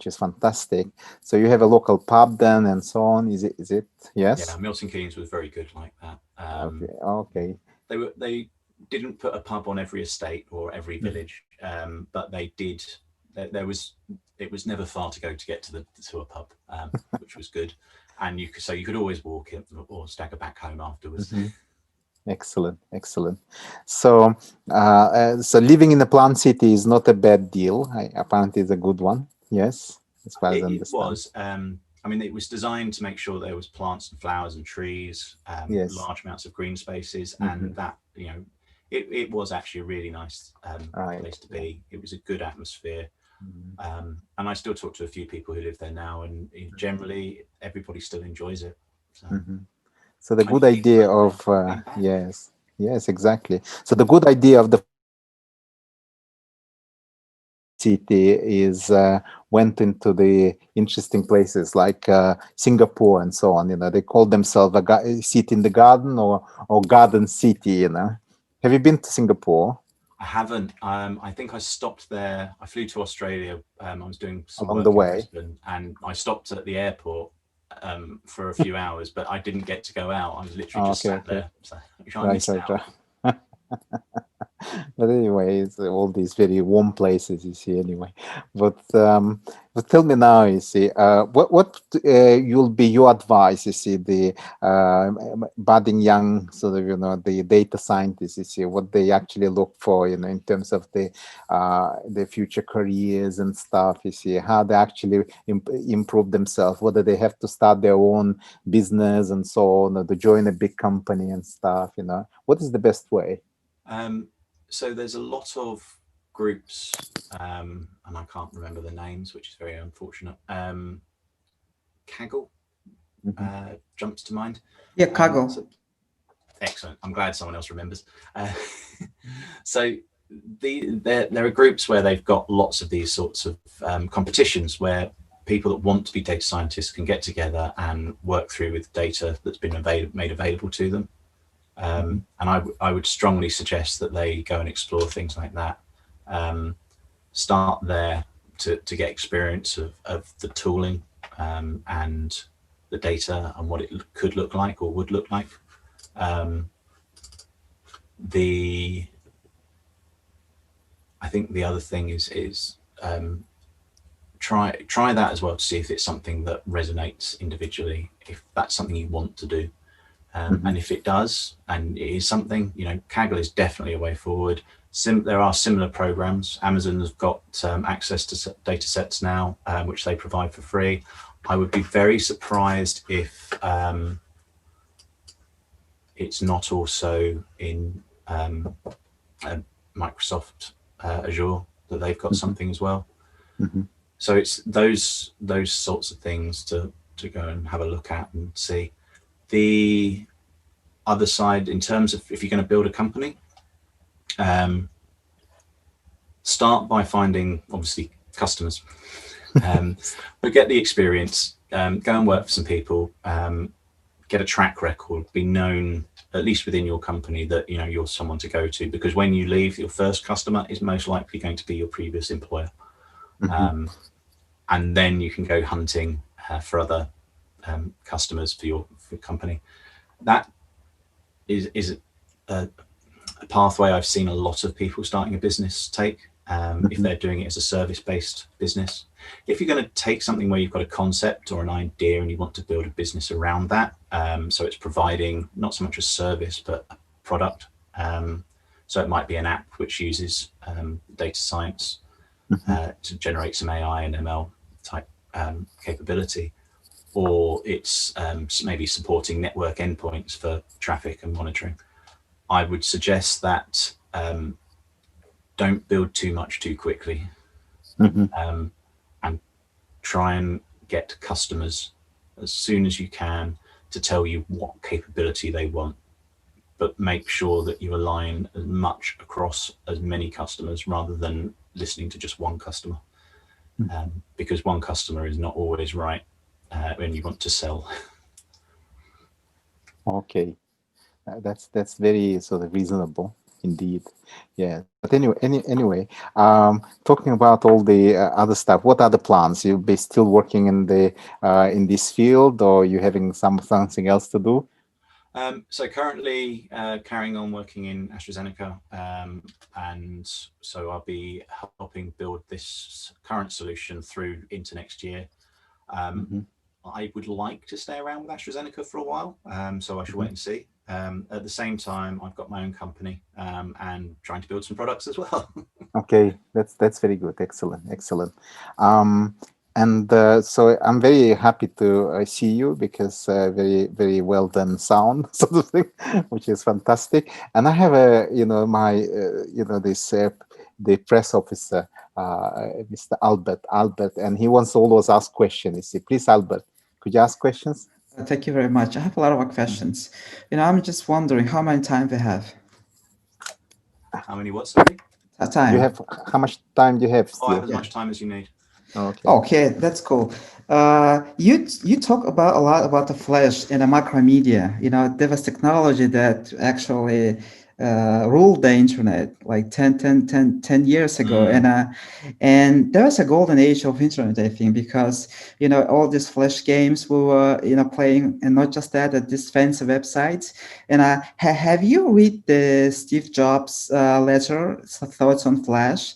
is fantastic. So you have a local pub then, and so on. Is it? Yes.
Yeah, Milton Keynes was very good like that.
Okay.
They didn't put a pub on every estate or every village, but they did. It was never far to go to get to a pub, which was good, and you could always walk in or stagger back home afterwards.
Excellent. So living in a planned city is not a bad deal. Apparently, it's a good one. Yes, as far as I understand.
It was. I mean, it was designed to make sure there was plants and flowers and trees, large amounts of green spaces, and that it was actually a really nice place to be. It was a good atmosphere. And I still talk to a few people who live there now, and generally everybody still enjoys it.
So the good idea of yes, exactly. So the good idea of the city is went into the interesting places like Singapore and so on. They call themselves a city in the garden or garden city. Have you been to Singapore?
I haven't. I think I stopped there. I flew to Australia. I was doing some
along
work
the
in
way,
Brisbane, and I stopped at the airport for a few hours, but I didn't get to go out. I was literally just sat there. So I missed out.
But anyway, it's all these very warm places, you see. Anyway, but tell me now, you see, what will be your advice? You see, the budding young sort of the data scientists. You see what they actually look for, in terms of the future careers and stuff. You see how they actually improve themselves. Whether they have to start their own business and so on, or to join a big company and stuff. What is the best way?
So there's a lot of groups, and I can't remember the names, which is very unfortunate. Kaggle jumps to mind.
Yeah, Kaggle.
Excellent. I'm glad someone else remembers. So there are groups where they've got lots of these sorts of competitions where people that want to be data scientists can get together and work through with data that's been made available to them. And I would strongly suggest that they go and explore things like that. Start there to get experience of the tooling and the data and what it could look like or would look like. I think the other thing is try that as well to see if it's something that resonates individually, if that's something you want to do. And if it does, and it is something, Kaggle is definitely a way forward. There are similar programs. Amazon has got access to data sets now, which they provide for free. I would be very surprised if it's not also in Microsoft Azure, that they've got something as well. So it's those sorts of things to go and have a look at and see. The other side, in terms of if you're going to build a company, start by finding, obviously, customers, but get the experience, go and work for some people, get a track record, be known, at least within your company, that you're someone to go to, because when you leave, your first customer is most likely going to be your previous employer. And then you can go hunting for other customers for your company. That is a pathway I've seen a lot of people starting a business take, if they're doing it as a service-based business. If you're going to take something where you've got a concept or an idea and you want to build a business around that, so it's providing not so much a service but a product, so it might be an app which uses data science to generate some AI and ML type capability, or it's maybe supporting network endpoints for traffic and monitoring. I would suggest that don't build too much too quickly, and try and get customers as soon as you can to tell you what capability they want, but make sure that you align as much across as many customers rather than listening to just one customer, because one customer is not always right when you want to sell.
Okay, that's very sort of reasonable indeed. Yeah, but anyway, talking about all the other stuff, what are the plans? You be still working in the in this field, or you having something else to do?
So currently carrying on working in AstraZeneca, and so I'll be helping build this current solution through into next year. I would like to stay around with AstraZeneca for a while, so I shall wait and see. At the same time, I've got my own company and trying to build some products as well.
Okay, that's very good. Excellent. And so I'm very happy to see you, because very well done sound, sort of thing, which is fantastic. And I have my this the press officer, Mr. Albert, and he wants to always ask questions. You see, please, Albert, could you ask questions?
Thank you very much. I have a lot of questions. I'm just wondering how many time we have.
How many what, sorry?
Time.
You have, how much time do you have?
I have as much time as you need.
Okay, that's cool. You talk about a lot about the Flash and the macromedia. There was technology that actually ruled the internet like 10 years ago, and there was a golden age of internet, I think, because all these Flash games we were playing, and not just that, these fancy websites. And have you read the Steve Jobs letter, thoughts on Flash?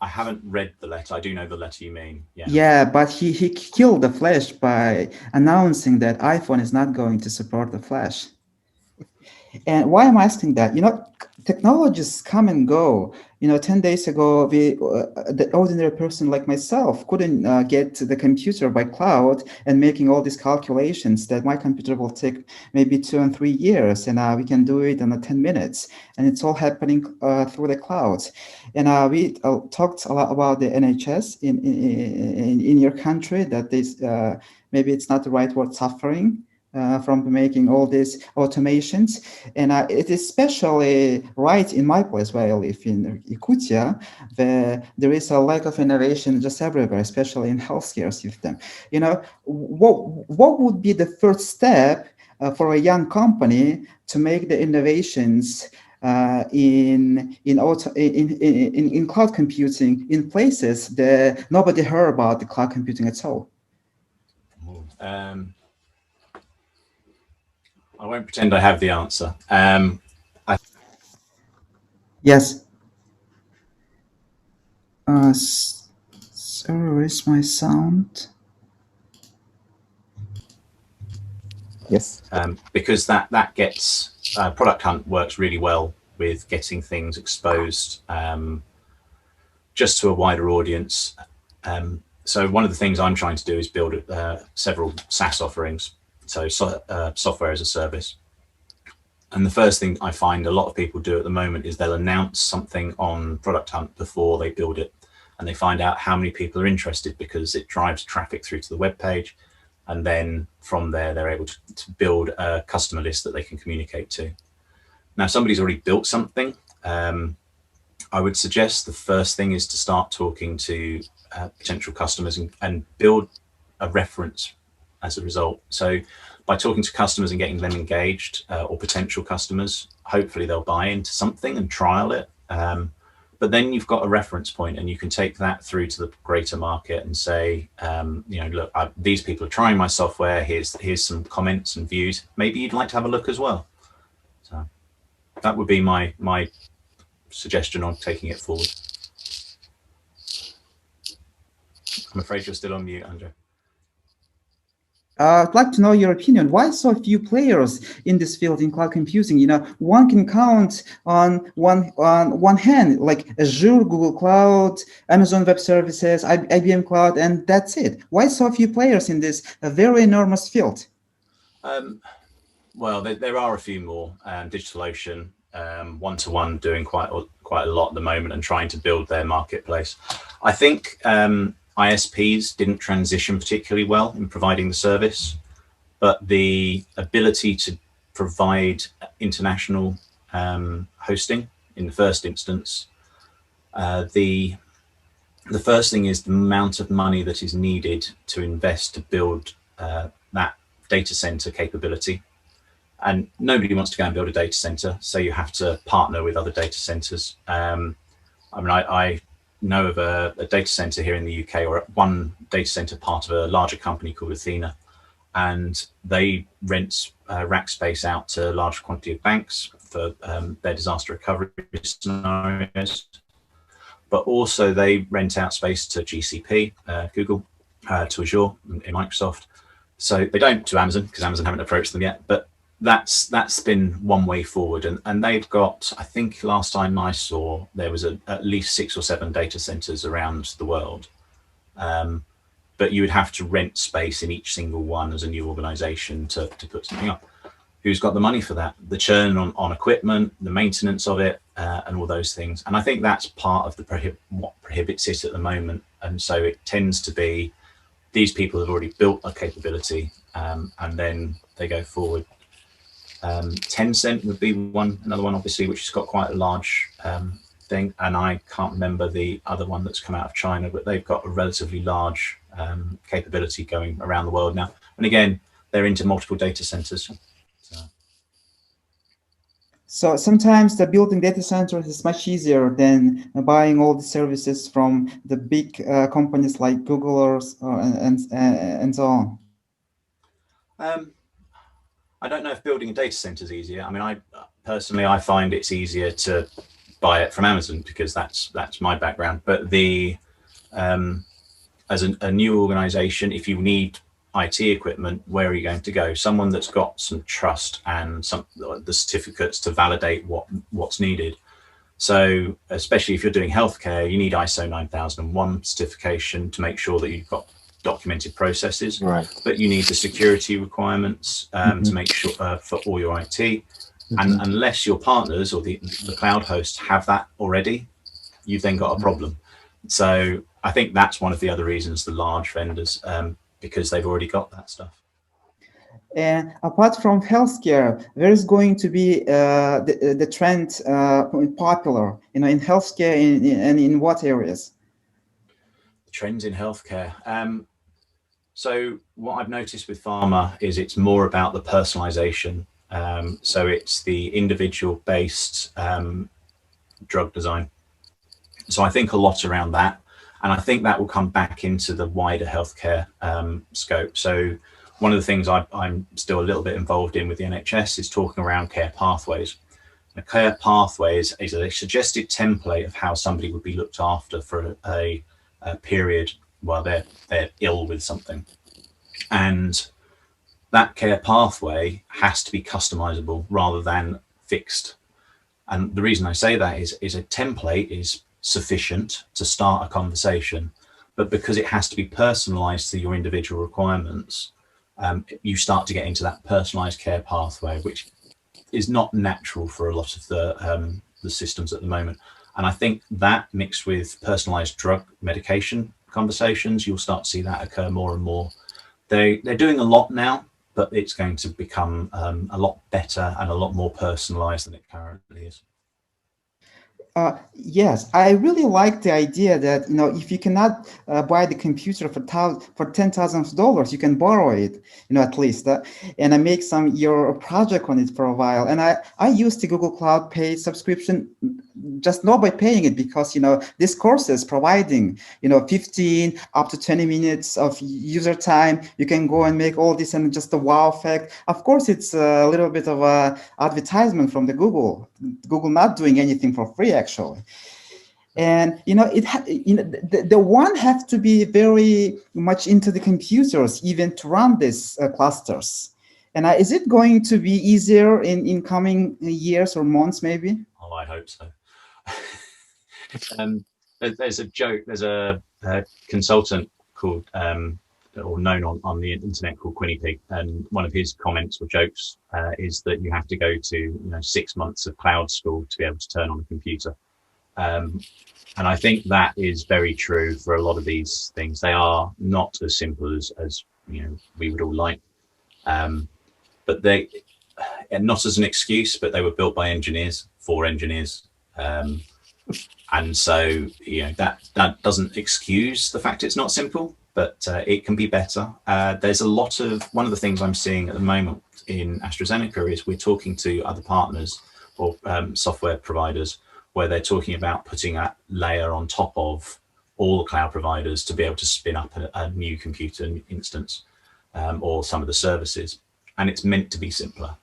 I haven't read the letter. I do know the letter you mean. Yeah.
Yeah, but he killed the Flash by announcing that iPhone is not going to support the Flash. And why I'm asking that, technologies come and go. 10 days ago, the ordinary person like myself couldn't get to the computer by cloud and making all these calculations that my computer will take maybe 2 and 3 years, and we can do it in 10 minutes. And it's all happening through the cloud. And we talked a lot about the NHS in your country, that maybe it's not the right word, suffering, from making all these automations. And it is especially right in my place where I live in Yakutia, where there is a lack of innovation just everywhere, especially in healthcare system. You know, what would be the first step for a young company to make the innovations in cloud computing in places that nobody heard about the cloud computing at all?
I won't pretend I have the answer.
Yes. Sorry, where is my sound?
Yes.
Because that gets Product Hunt works really well with getting things exposed just to a wider audience. So one of the things I'm trying to do is build several SaaS offerings, so software as a service. And the first thing I find a lot of people do at the moment is they'll announce something on Product Hunt before they build it, and they find out how many people are interested because it drives traffic through to the web page. And then from there, they're able to build a customer list that they can communicate to. Now, if somebody's already built something, I would suggest the first thing is to start talking to potential customers and build a reference as a result. So by talking to customers and getting them engaged or potential customers, hopefully they'll buy into something and trial it. But then you've got a reference point and you can take that through to the greater market and say, you know, look, these people are trying my software. Here's some comments and views. Maybe you'd like to have a look as well. So that would be my suggestion on taking it forward. I'm afraid you're still on mute, Andre.
I'd like to know your opinion. Why so few players in this field in cloud computing? You know, one can count on one hand, like Azure, Google Cloud, Amazon Web Services, IBM Cloud, and that's it. Why so few players in this very enormous field?
Well, there are a few more. DigitalOcean, one-to-one, doing quite a lot at the moment and trying to build their marketplace. I think ISPs didn't transition particularly well in providing the service, but the ability to provide international hosting in the first instance, the first thing is the amount of money that is needed to invest to build that data center capability. And nobody wants to go and build a data center, so you have to partner with other data centers. I mean, I know of a data center here in the UK, or one data center part of a larger company called Athena, and they rent rack space out to a large quantity of banks for their disaster recovery scenarios. But also they rent out space to GCP, Google, to Azure in Microsoft. So they don't to Amazon because Amazon haven't approached them yet, but that's been one way forward. And they've got, I think last time I saw, there was at least 6 or 7 data centers around the world. But you would have to rent space in each single one as a new organization to put something up. Who's got the money for that? The churn on equipment, the maintenance of it, and all those things. And I think that's part of what prohibits it at the moment. And so it tends to be these people have already built a capability, and then they go forward. Tencent would be another one, obviously, which has got quite a large thing. And I can't remember the other one that's come out of China, but they've got a relatively large capability going around the world now. And again, they're into multiple data centers.
So sometimes the building data centers is much easier than buying all the services from the big companies like Google and so on.
I don't know if building a data center is easier. I mean, I find it's easier to buy it from Amazon because that's my background. But as a new organization, if you need IT equipment, where are you going to go? Someone that's got some trust and the certificates to validate what's needed. So especially if you're doing healthcare, you need ISO 9001 certification to make sure that you've got documented processes.
Right.
But you need the security requirements to make sure for all your IT. And unless your partners or the cloud hosts have that already, you've then got a problem. So I think that's one of the other reasons the large vendors, because they've already got that stuff.
And apart from healthcare, there is going to be the trend popular, in healthcare and in what areas?
Trends in healthcare. So what I've noticed with pharma is it's more about the personalization. So it's the individual based drug design. So I think a lot around that. And I think that will come back into the wider healthcare scope. So one of the things I'm still a little bit involved in with the NHS is talking around care pathways. A care pathway is a suggested template of how somebody would be looked after for a period while they're ill with something. And that care pathway has to be customizable rather than fixed. And the reason I say that is a template is sufficient to start a conversation, but because it has to be personalized to your individual requirements, you start to get into that personalized care pathway, which is not natural for a lot of the systems at the moment. And I think that mixed with personalized drug medication conversations, you'll start to see that occur more and more. They're doing a lot now, but it's going to become a lot better and a lot more personalized than it currently is.
Yes, I really like the idea that if you cannot buy the computer for $10,000, you can borrow it, at least, and make your project on it for a while. And I use the Google Cloud paid subscription just not by paying it, because this course is providing 15 up to 20 minutes of user time. You can go and make all this and just a wow effect. Of course, it's a little bit of a advertisement from the Google not doing anything for free, actually. And the one have to be very much into the computers even to run these clusters. And is it going to be easier in coming years or months, maybe?
Oh, I hope so. There's a joke. There's a consultant called or known on the internet called Quinny Pig, and one of his comments or jokes is that you have to go to 6 months of cloud school to be able to turn on a computer. And I think that is very true for a lot of these things. They are not as simple as we would all like, but they, and not as an excuse, but they were built by engineers for engineers. And so that doesn't excuse the fact it's not simple, but it can be better. There's a lot of, one of the things I'm seeing at the moment in AstraZeneca is we're talking to other partners or software providers where they're talking about putting that layer on top of all the cloud providers to be able to spin up a new computer instance or some of the services. And it's meant to be simpler.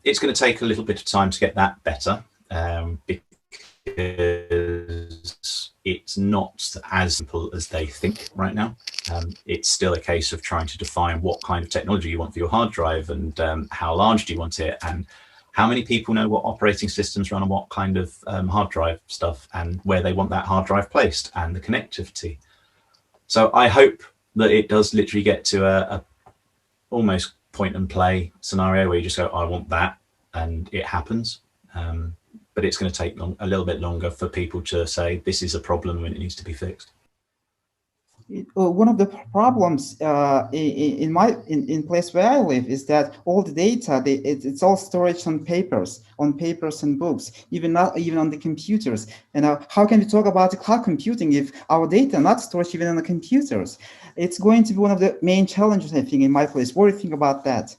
It's going to take a little bit of time to get that better because it's not as simple as they think right now. It's still a case of trying to define what kind of technology you want for your hard drive and how large do you want it and how many people know what operating systems run on what kind of hard drive stuff and where they want that hard drive placed and the connectivity. So I hope that it does literally get to a almost point and play scenario where you just go, I want that, and it happens. But it's going to take a little bit longer for people to say this is a problem and it needs to be fixed.
One of the problems in place where I live is that all the data it's all storage on papers and books, even on the computers. And how can we talk about the cloud computing if our data not stored even on the computers? It's going to be one of the main challenges, I think, in my place. What do you think about that?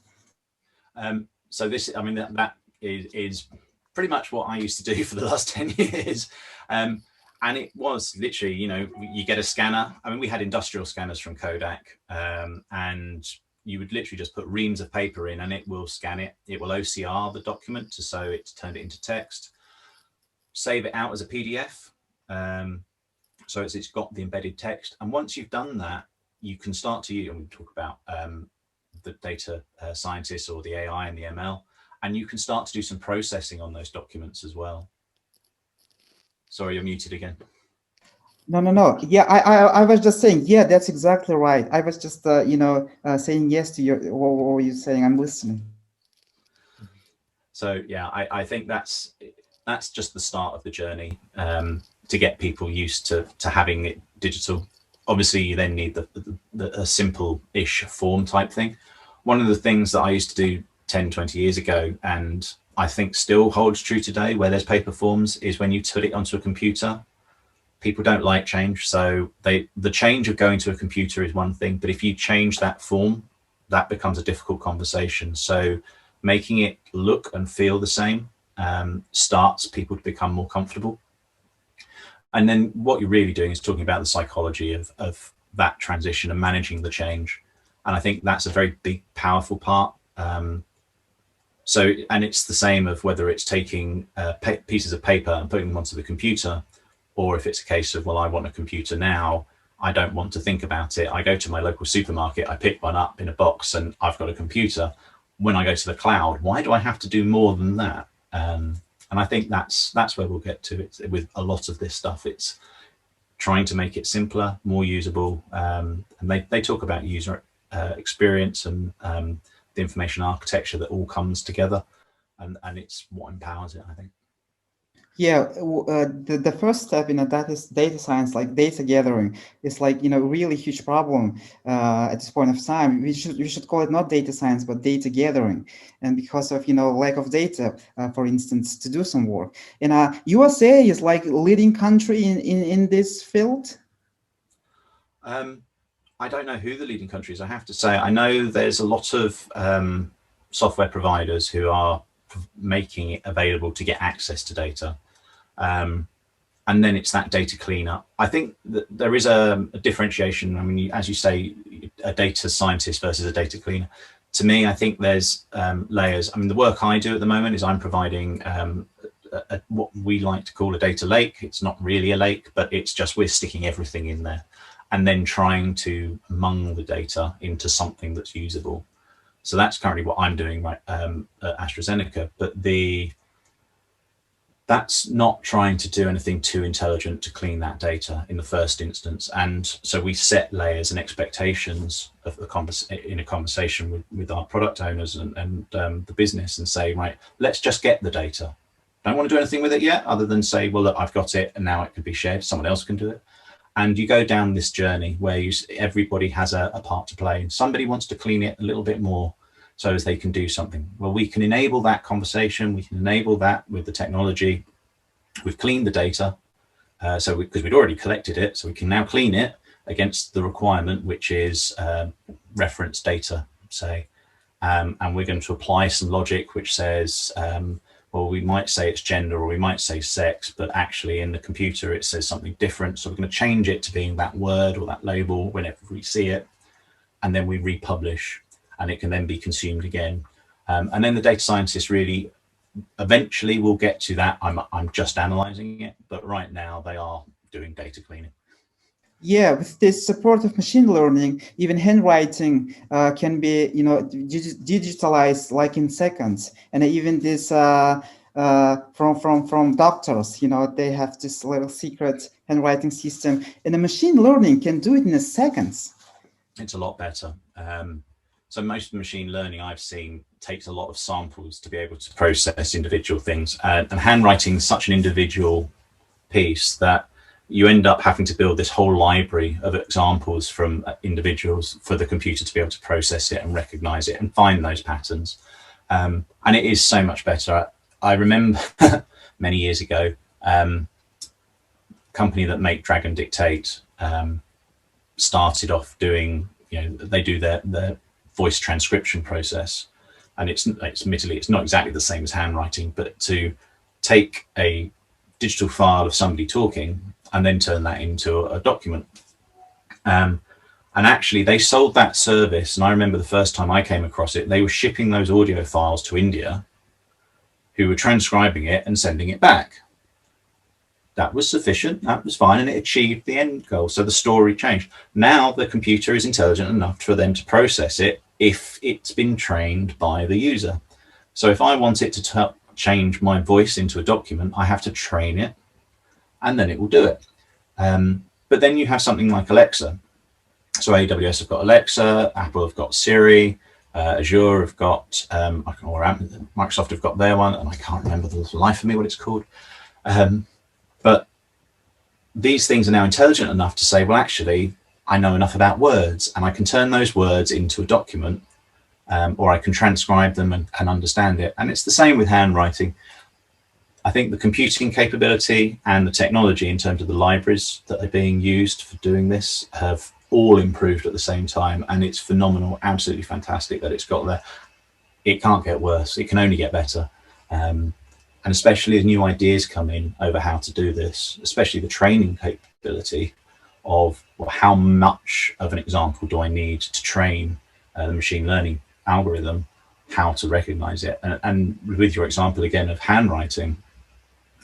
So this, I mean, that is pretty much what I used to do for the last 10 years. And it was literally, you get a scanner. I mean, we had industrial scanners from Kodak, and you would literally just put reams of paper in and it will scan it. It will OCR the document so it's turned it into text, save it out as a PDF. So it's got the embedded text. And once you've done that, you can start to use, and we talk about the data scientists or the AI and the ML, and you can start to do some processing on those documents as well. Sorry, you're muted again.
No. Yeah, I was just saying, yeah, that's exactly right. I was just, saying yes to what were you saying? I'm listening.
So yeah, I think that's just the start of the journey to get people used to having it digital. Obviously, you then need a simple-ish form type thing, one of the things that I used to do 10, 20 years ago, and I think still holds true today, where there's paper forms, is when you put it onto a computer, people don't like change. So the change of going to a computer is one thing, but if you change that form, that becomes a difficult conversation. So making it look and feel the same starts people to become more comfortable. And then what you're really doing is talking about the psychology of that transition and managing the change. And I think that's a very big, powerful part. And it's the same of whether it's taking pieces of paper and putting them onto the computer, or if it's a case of, well, I want a computer now, I don't want to think about it. I go to my local supermarket, I pick one up in a box and I've got a computer. When I go to the cloud, why do I have to do more than that? And I think that's where we'll get to it with a lot of this stuff. It's trying to make it simpler, more usable. And they talk about user experience and the information architecture that all comes together, and it's what empowers it, I think.
Yeah, the first step in that is data science, like data gathering, is like, really huge problem at this point of time. We should call it not data science, but data gathering. And because of, lack of data, for instance, to do some work. And USA is like leading country in this field.
I don't know who the leading country is, I have to say. I know there's a lot of software providers who are making it available to get access to data. And then it's that data cleanup. I think that there is a differentiation. I mean, as you say, a data scientist versus a data cleaner. To me, I think there's layers. I mean, the work I do at the moment is I'm providing what we like to call a data lake. It's not really a lake, but it's just we're sticking everything in there and then trying to mung the data into something that's usable. So that's currently what I'm doing right at AstraZeneca. But that's not trying to do anything too intelligent to clean that data in the first instance. And so we set layers and expectations of in a conversation with our product owners and the business, and say, right, let's just get the data. Don't want to do anything with it yet, other than say, well, look, I've got it and now it could be shared. Someone else can do it. And you go down this journey where everybody has a part to play. Somebody wants to clean it a little bit more so as they can do something. Well, we can enable that conversation. We can enable that with the technology. We've cleaned the data, because we'd already collected it, so we can now clean it against the requirement, which is reference data, say. And we're going to apply some logic which says, well, we might say it's gender or we might say sex, but actually in the computer it says something different. So we're going to change it to being that word or that label whenever we see it. And then we republish, and it can then be consumed again. And then the data scientists really eventually will get to that. I'm just analyzing it, but right now they are doing data cleaning.
Yeah, with this support of machine learning, even handwriting can be, digitalized like in seconds. And even this from doctors, they have this little secret handwriting system, and the machine learning can do it in seconds.
It's a lot better. So most of the machine learning I've seen takes a lot of samples to be able to process individual things. And handwriting is such an individual piece that you end up having to build this whole library of examples from individuals for the computer to be able to process it and recognize it and find those patterns. And it is so much better. I remember many years ago, company that make Dragon Dictate started off doing, they do their voice transcription process. And admittedly, it's not exactly the same as handwriting, but to take a digital file of somebody talking and then turn that into a document. And actually they sold that service. And I remember the first time I came across it, they were shipping those audio files to India, who were transcribing it and sending it back. That was sufficient, that was fine, and it achieved the end goal. So the story changed. Now the computer is intelligent enough for them to process it if it's been trained by the user. So if I want it to change my voice into a document, I have to train it, and then it will do it. But then you have something like Alexa. So AWS have got Alexa, Apple have got Siri, Azure have got, or Microsoft have got their one, and I can't remember the life of me what it's called. But these things are now intelligent enough to say, well, actually, I know enough about words, and I can turn those words into a document or I can transcribe them and understand it. And it's the same with handwriting. I think the computing capability and the technology in terms of the libraries that are being used for doing this have all improved at the same time, and it's phenomenal, absolutely fantastic that it's got there. It can't get worse, it can only get better. And especially as new ideas come in over how to do this, especially the training capability of how much of an example do I need to train the machine learning algorithm, how to recognize it. And with your example again of handwriting,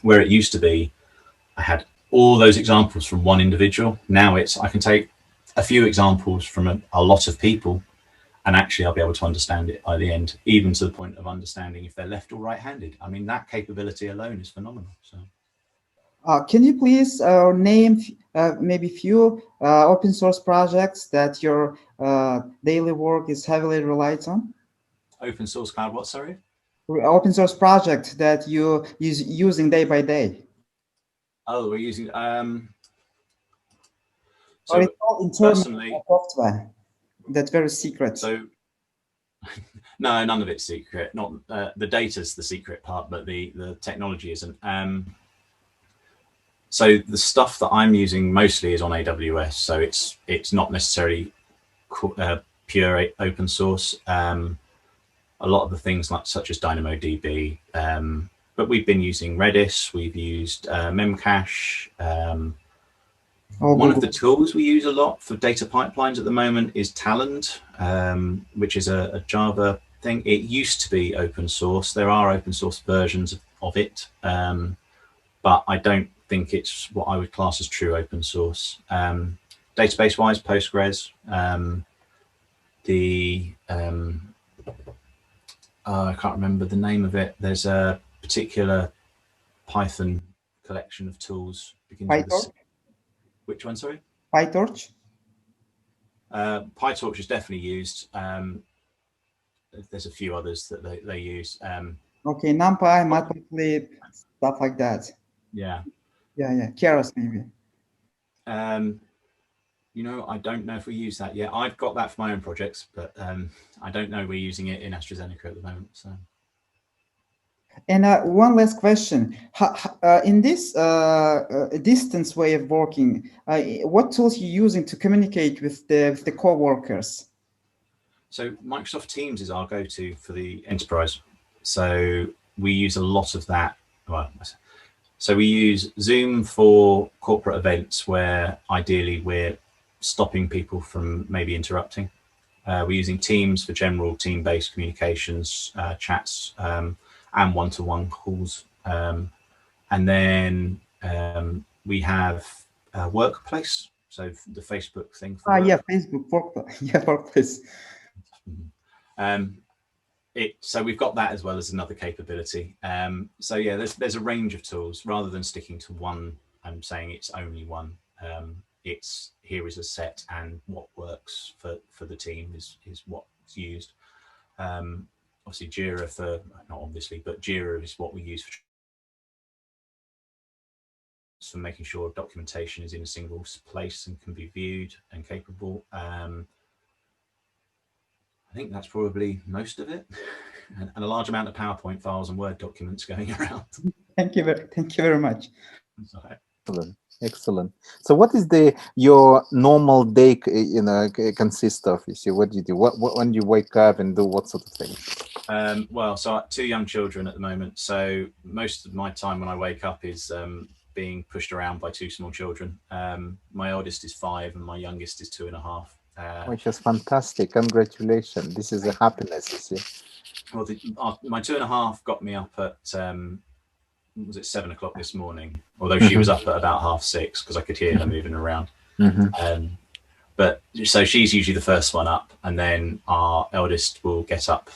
where it used to be, I had all those examples from one individual. Now it's, I can take a few examples from a lot of people, and actually I'll be able to understand it by the end, even to the point of understanding if they're left or right-handed. I mean, that capability alone is phenomenal. So,
can you please name maybe few open source projects that your daily work is heavily relied on?
Open source cloud, what, sorry?
Open source project that you is using day by day.
Oh, we're using
So or it's all
personally
software that's very secret.
So no, none of it's secret. Not the data's the secret part, but the technology isn't. So the stuff that I'm using mostly is on AWS, so it's not necessarily pure open source. A lot of the things such as DynamoDB, but we've been using Redis, we've used Memcache. One of the tools we use a lot for data pipelines at the moment is Talend, which is a Java thing. It used to be open source. There are open source versions of it, but I don't think it's what I would class as true open source. Database wise, Postgres, I can't remember the name of it. There's a particular Python collection of tools.
PyTorch?
Which one, sorry?
PyTorch?
PyTorch is definitely used. There's a few others that they use.
Okay, NumPy, Matplotlib, stuff like that.
Yeah.
Yeah. Keras maybe.
You know, I don't know if we use that yet. I've got that for my own projects, but I don't know we're using it in AstraZeneca at the moment. So.
And one last question: in this distance way of working, what tools are you using to communicate with the co-workers?
So Microsoft Teams is our go-to for the enterprise. So we use a lot of that. Well, so we use Zoom for corporate events where ideally we're stopping people from maybe interrupting. We're using Teams for general team-based communications, chats, and one-to-one calls. And then we have Workplace, so the Facebook thing. For
yeah, Facebook, Workplace.
So we've got that as well as another capability. So yeah, there's a range of tools rather than sticking to one and saying it's only one. It's here is a set, and what works for the team is what's used. Obviously Jira not obviously, but Jira is what we use for making sure documentation is in a single place and can be viewed and capable. I think that's probably most of it, and a large amount of PowerPoint files and Word documents going around.
Thank you very much.
Excellent. So what is your normal day consist of? You see, what do you do? What when you wake up and do what sort of things?
Well, so I have 2 young children at the moment, so most of my time when I wake up is being pushed around by 2 small children. My oldest is 5 and my youngest is 2.5.
Which is fantastic. Congratulations. This is a happiness, you see.
Well, my 2.5 got me up at was it 7 o'clock this morning, although she was up at about 6:30 because I could hear her moving around. But so she's usually the first one up, and then our eldest will get up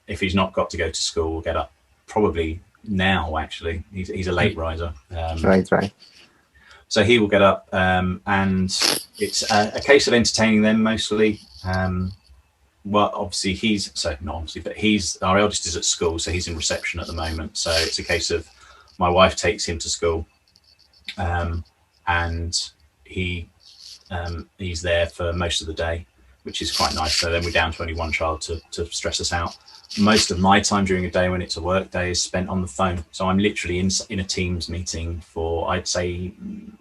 if he's not got to go to school. Will get up probably now. Actually, he's a late riser.
Right.
So he will get up, and it's a case of entertaining them mostly. Well, obviously our eldest is at school, so he's in reception at the moment. So it's a case of my wife takes him to school, and he's there for most of the day. which is quite nice. So then we're down to only one child to stress us out. Most of my time during a day when it's a work day is spent on the phone. So I'm literally in a Teams meeting for, I'd say,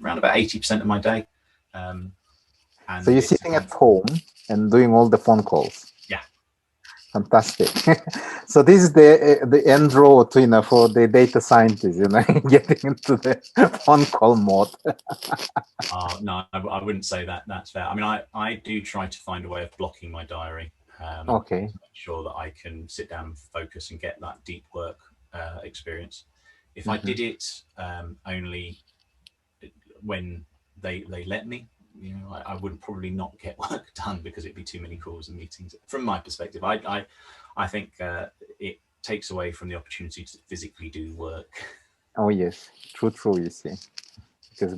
around about 80% of my day. And
so you're sitting at home and doing all the phone calls.
Yeah.
Fantastic. So this is the end road, for the data scientists, getting into the phone call mode.
No, I wouldn't say that. That's fair. I mean, I do try to find a way of blocking my diary.
Okay.
To make sure that I can sit down and focus and get that deep work experience. If I did it only when they let me, I would probably not get work done because it'd be too many calls and meetings. From my perspective, I think it takes away from the opportunity to physically do work.
Oh yes, true. You see, because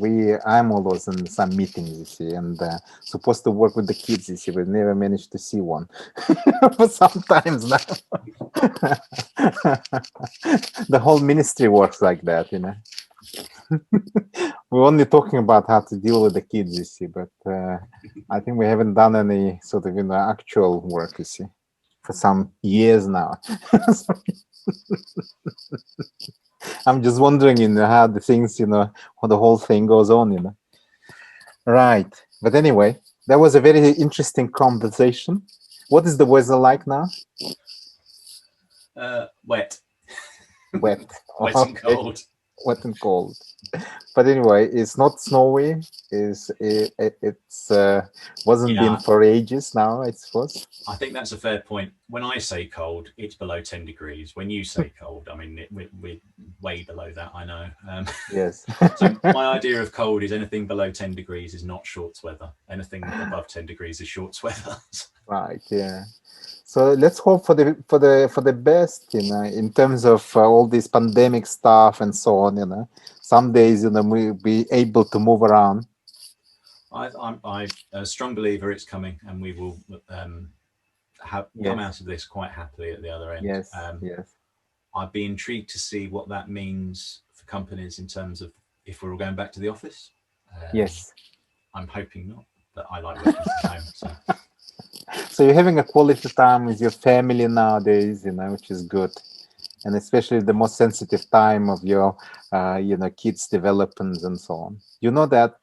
I'm always in some meetings, you see, and supposed to work with the kids, you see, but never managed to see one for sometimes now. The whole ministry works like that, We're only talking about how to deal with the kids, you see, but I think we haven't done any sort of actual work, you see, for some years now. I'm just wondering, how the things, how the whole thing goes on, Right. But anyway, that was a very interesting conversation. What is the weather like now?
Wet.
Wet.
Wet and cold.
Wet and cold. But anyway, it's not snowy. It's wasn't been for ages now, I suppose.
I think that's a fair point. When I say cold, it's below 10 degrees. When you say cold, I mean, we're way below that, I know.
Yes.
So my idea of cold is anything below 10 degrees is not shorts weather. Anything above 10 degrees is shorts weather.
Right, yeah. So let's hope for the best, in terms of all this pandemic stuff and so on, Some days, we'll be able to move around.
I'm a strong believer it's coming, and we will come out of this quite happily at the other end.
Yes, yes.
I'd be intrigued to see what that means for companies in terms of if we're all going back to the office.
Yes.
I'm hoping not, but I like working from home.
So you're having a quality time with your family nowadays, which is good. And especially the most sensitive time of your, kids' development and so on. You know that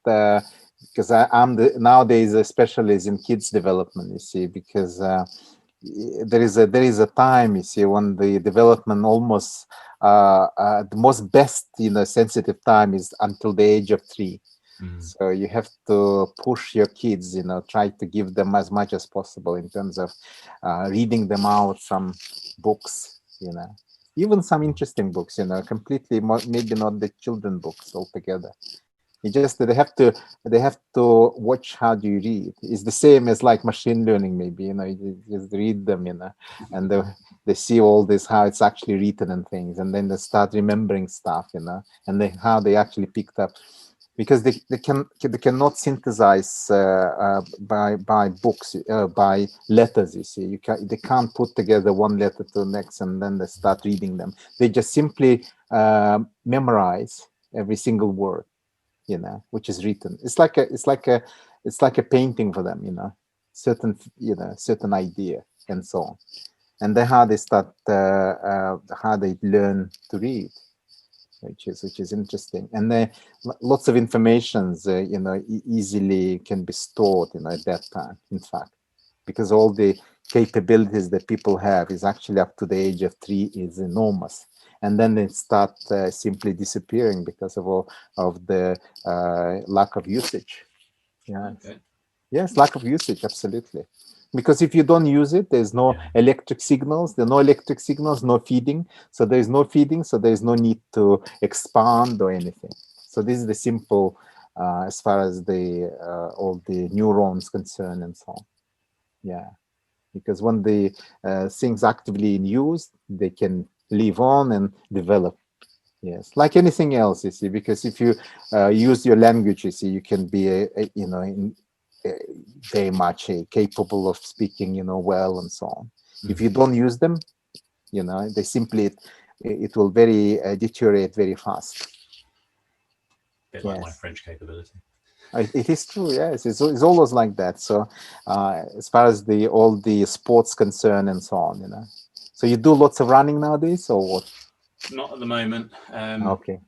because I'm nowadays a specialist in kids' development, you see, because there is a time, you see, when the development almost the most best, sensitive time is until the age of 3. So you have to push your kids, try to give them as much as possible in terms of reading them out some books, even some interesting books, completely maybe not the children books altogether. It just they have to watch how do you read. It's the same as like machine learning, maybe, you just read them, and they see all this, how it's actually written and things, and then they start remembering stuff, and how they actually picked up. Because they cannot synthesize by books, by letters, you see. They can't put together one letter to the next and then they start reading them. They just simply memorize every single word, which is written. It's like a painting for them, certain idea and so on. And then how they start, how they learn to read. Which is interesting, and lots of informations easily can be stored at that time, in fact, because all the capabilities that people have is actually up to the age of 3 is enormous, and then they start simply disappearing because of the lack of usage.
Okay.
Yes, lack of usage, absolutely. Because if you don't use it, there's no electric signals. There are no electric signals, no feeding. So there is no feeding, so there is no need to expand or anything. So this is the simple, as far as the all the neurons concerned and so on. Yeah, because when the things actively in use, they can live on and develop. Yes, like anything else, you see. Because if you use your language, you see, you can be very much capable of speaking, well, and so on. If you don't use them, they simply it will very deteriorate very fast.
Bit like my French capability.
It is true, yes. It's always like that. So as far as all the sports concern and so on, you know. So you do lots of running nowadays, or what?
Not at the moment.
Okay.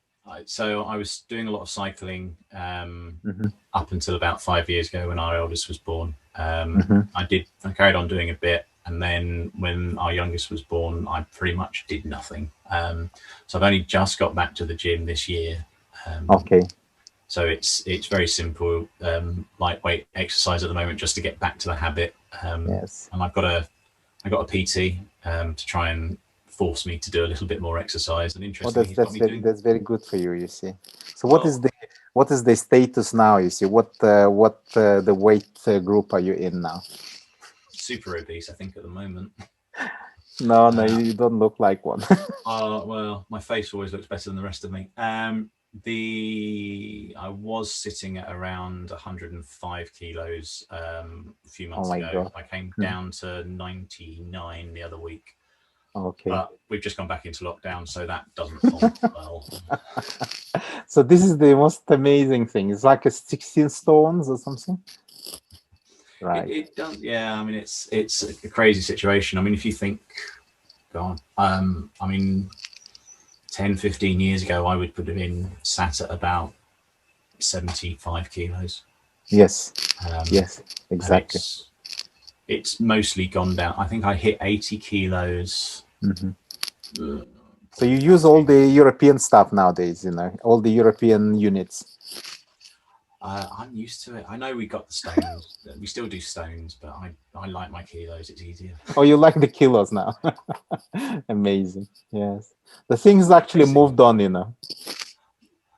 So I was doing a lot of cycling up until about 5 years ago when our eldest was born. I carried on doing a bit, and then when our youngest was born, I pretty much did nothing. So I've only just got back to the gym this year.
Okay.
So it's very simple, lightweight exercise at the moment, just to get back to the habit.
Yes.
And I got a PT to try and force me to do a little bit more exercise. And interestingly,
that's very good for you. You see. So what is the status now? You see, what the weight group are you in now?
Super obese, I think, at the moment.
No, you don't look like one.
Well, my face always looks better than the rest of me. I was sitting at around 105 kilos a few months ago. God. I came down to 99 the other week.
Okay.
But we've just gone back into lockdown, so that doesn't fall well.
So this is the most amazing thing. It's like a 16 stones or something. Right.
It does. Yeah. I mean, it's a crazy situation. I mean, if you think, God, I mean, 10, 15 years ago, I would have been sat at about 75 kilos.
Yes. Yes, exactly.
It's mostly gone down. I think I hit 80 kilos.
So you use all the European stuff nowadays, you know, all the European units.
I'm used to it. I know we got the stones. We still do stones, but I like my kilos. It's easier.
Oh, you like the kilos now? Amazing. Yes. The things actually moved on, you know.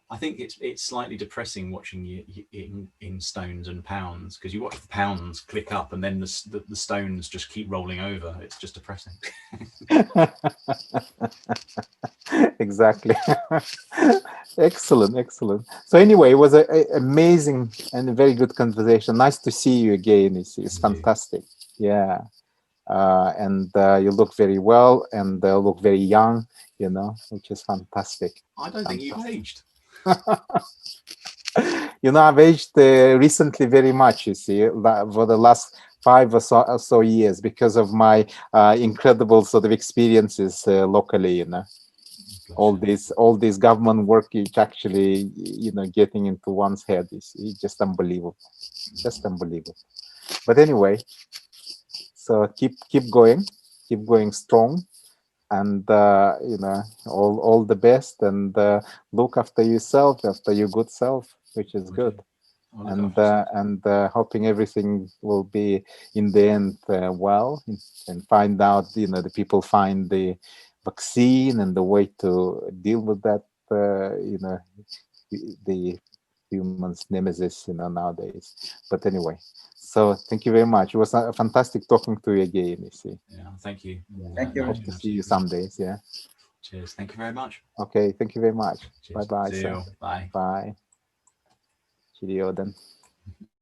I think it's slightly depressing watching you in stones and pounds, because you watch the pounds click up and then the stones just keep rolling over. It's just depressing.
Exactly. Excellent. So anyway, it was an amazing and a very good conversation. Nice to see you again. It's fantastic. Yeah. And you look very well and look very young, you know, which is fantastic.
I don't think you've aged.
You know, I've aged recently very much, you see, for the last 5 or so years, because of my incredible sort of experiences locally, you know. All this government work is actually, you know, getting into one's head is just unbelievable. Just unbelievable. But anyway, so keep going strong, and you know, all the best, and look after yourself, after your good self, which is good. And hoping everything will be in the end well, and find out, you know, the people find the vaccine and the way to deal with that, you know, the human's nemesis, you know, nowadays. But anyway, so thank you very much. It was fantastic talking to you again, you see.
Yeah, thank you.
Thank you.
Hope to see you some days. Yeah.
Cheers. Thank you very much.
Okay, thank you very much. Bye bye.
See you. Bye.
Bye. Cheerio then.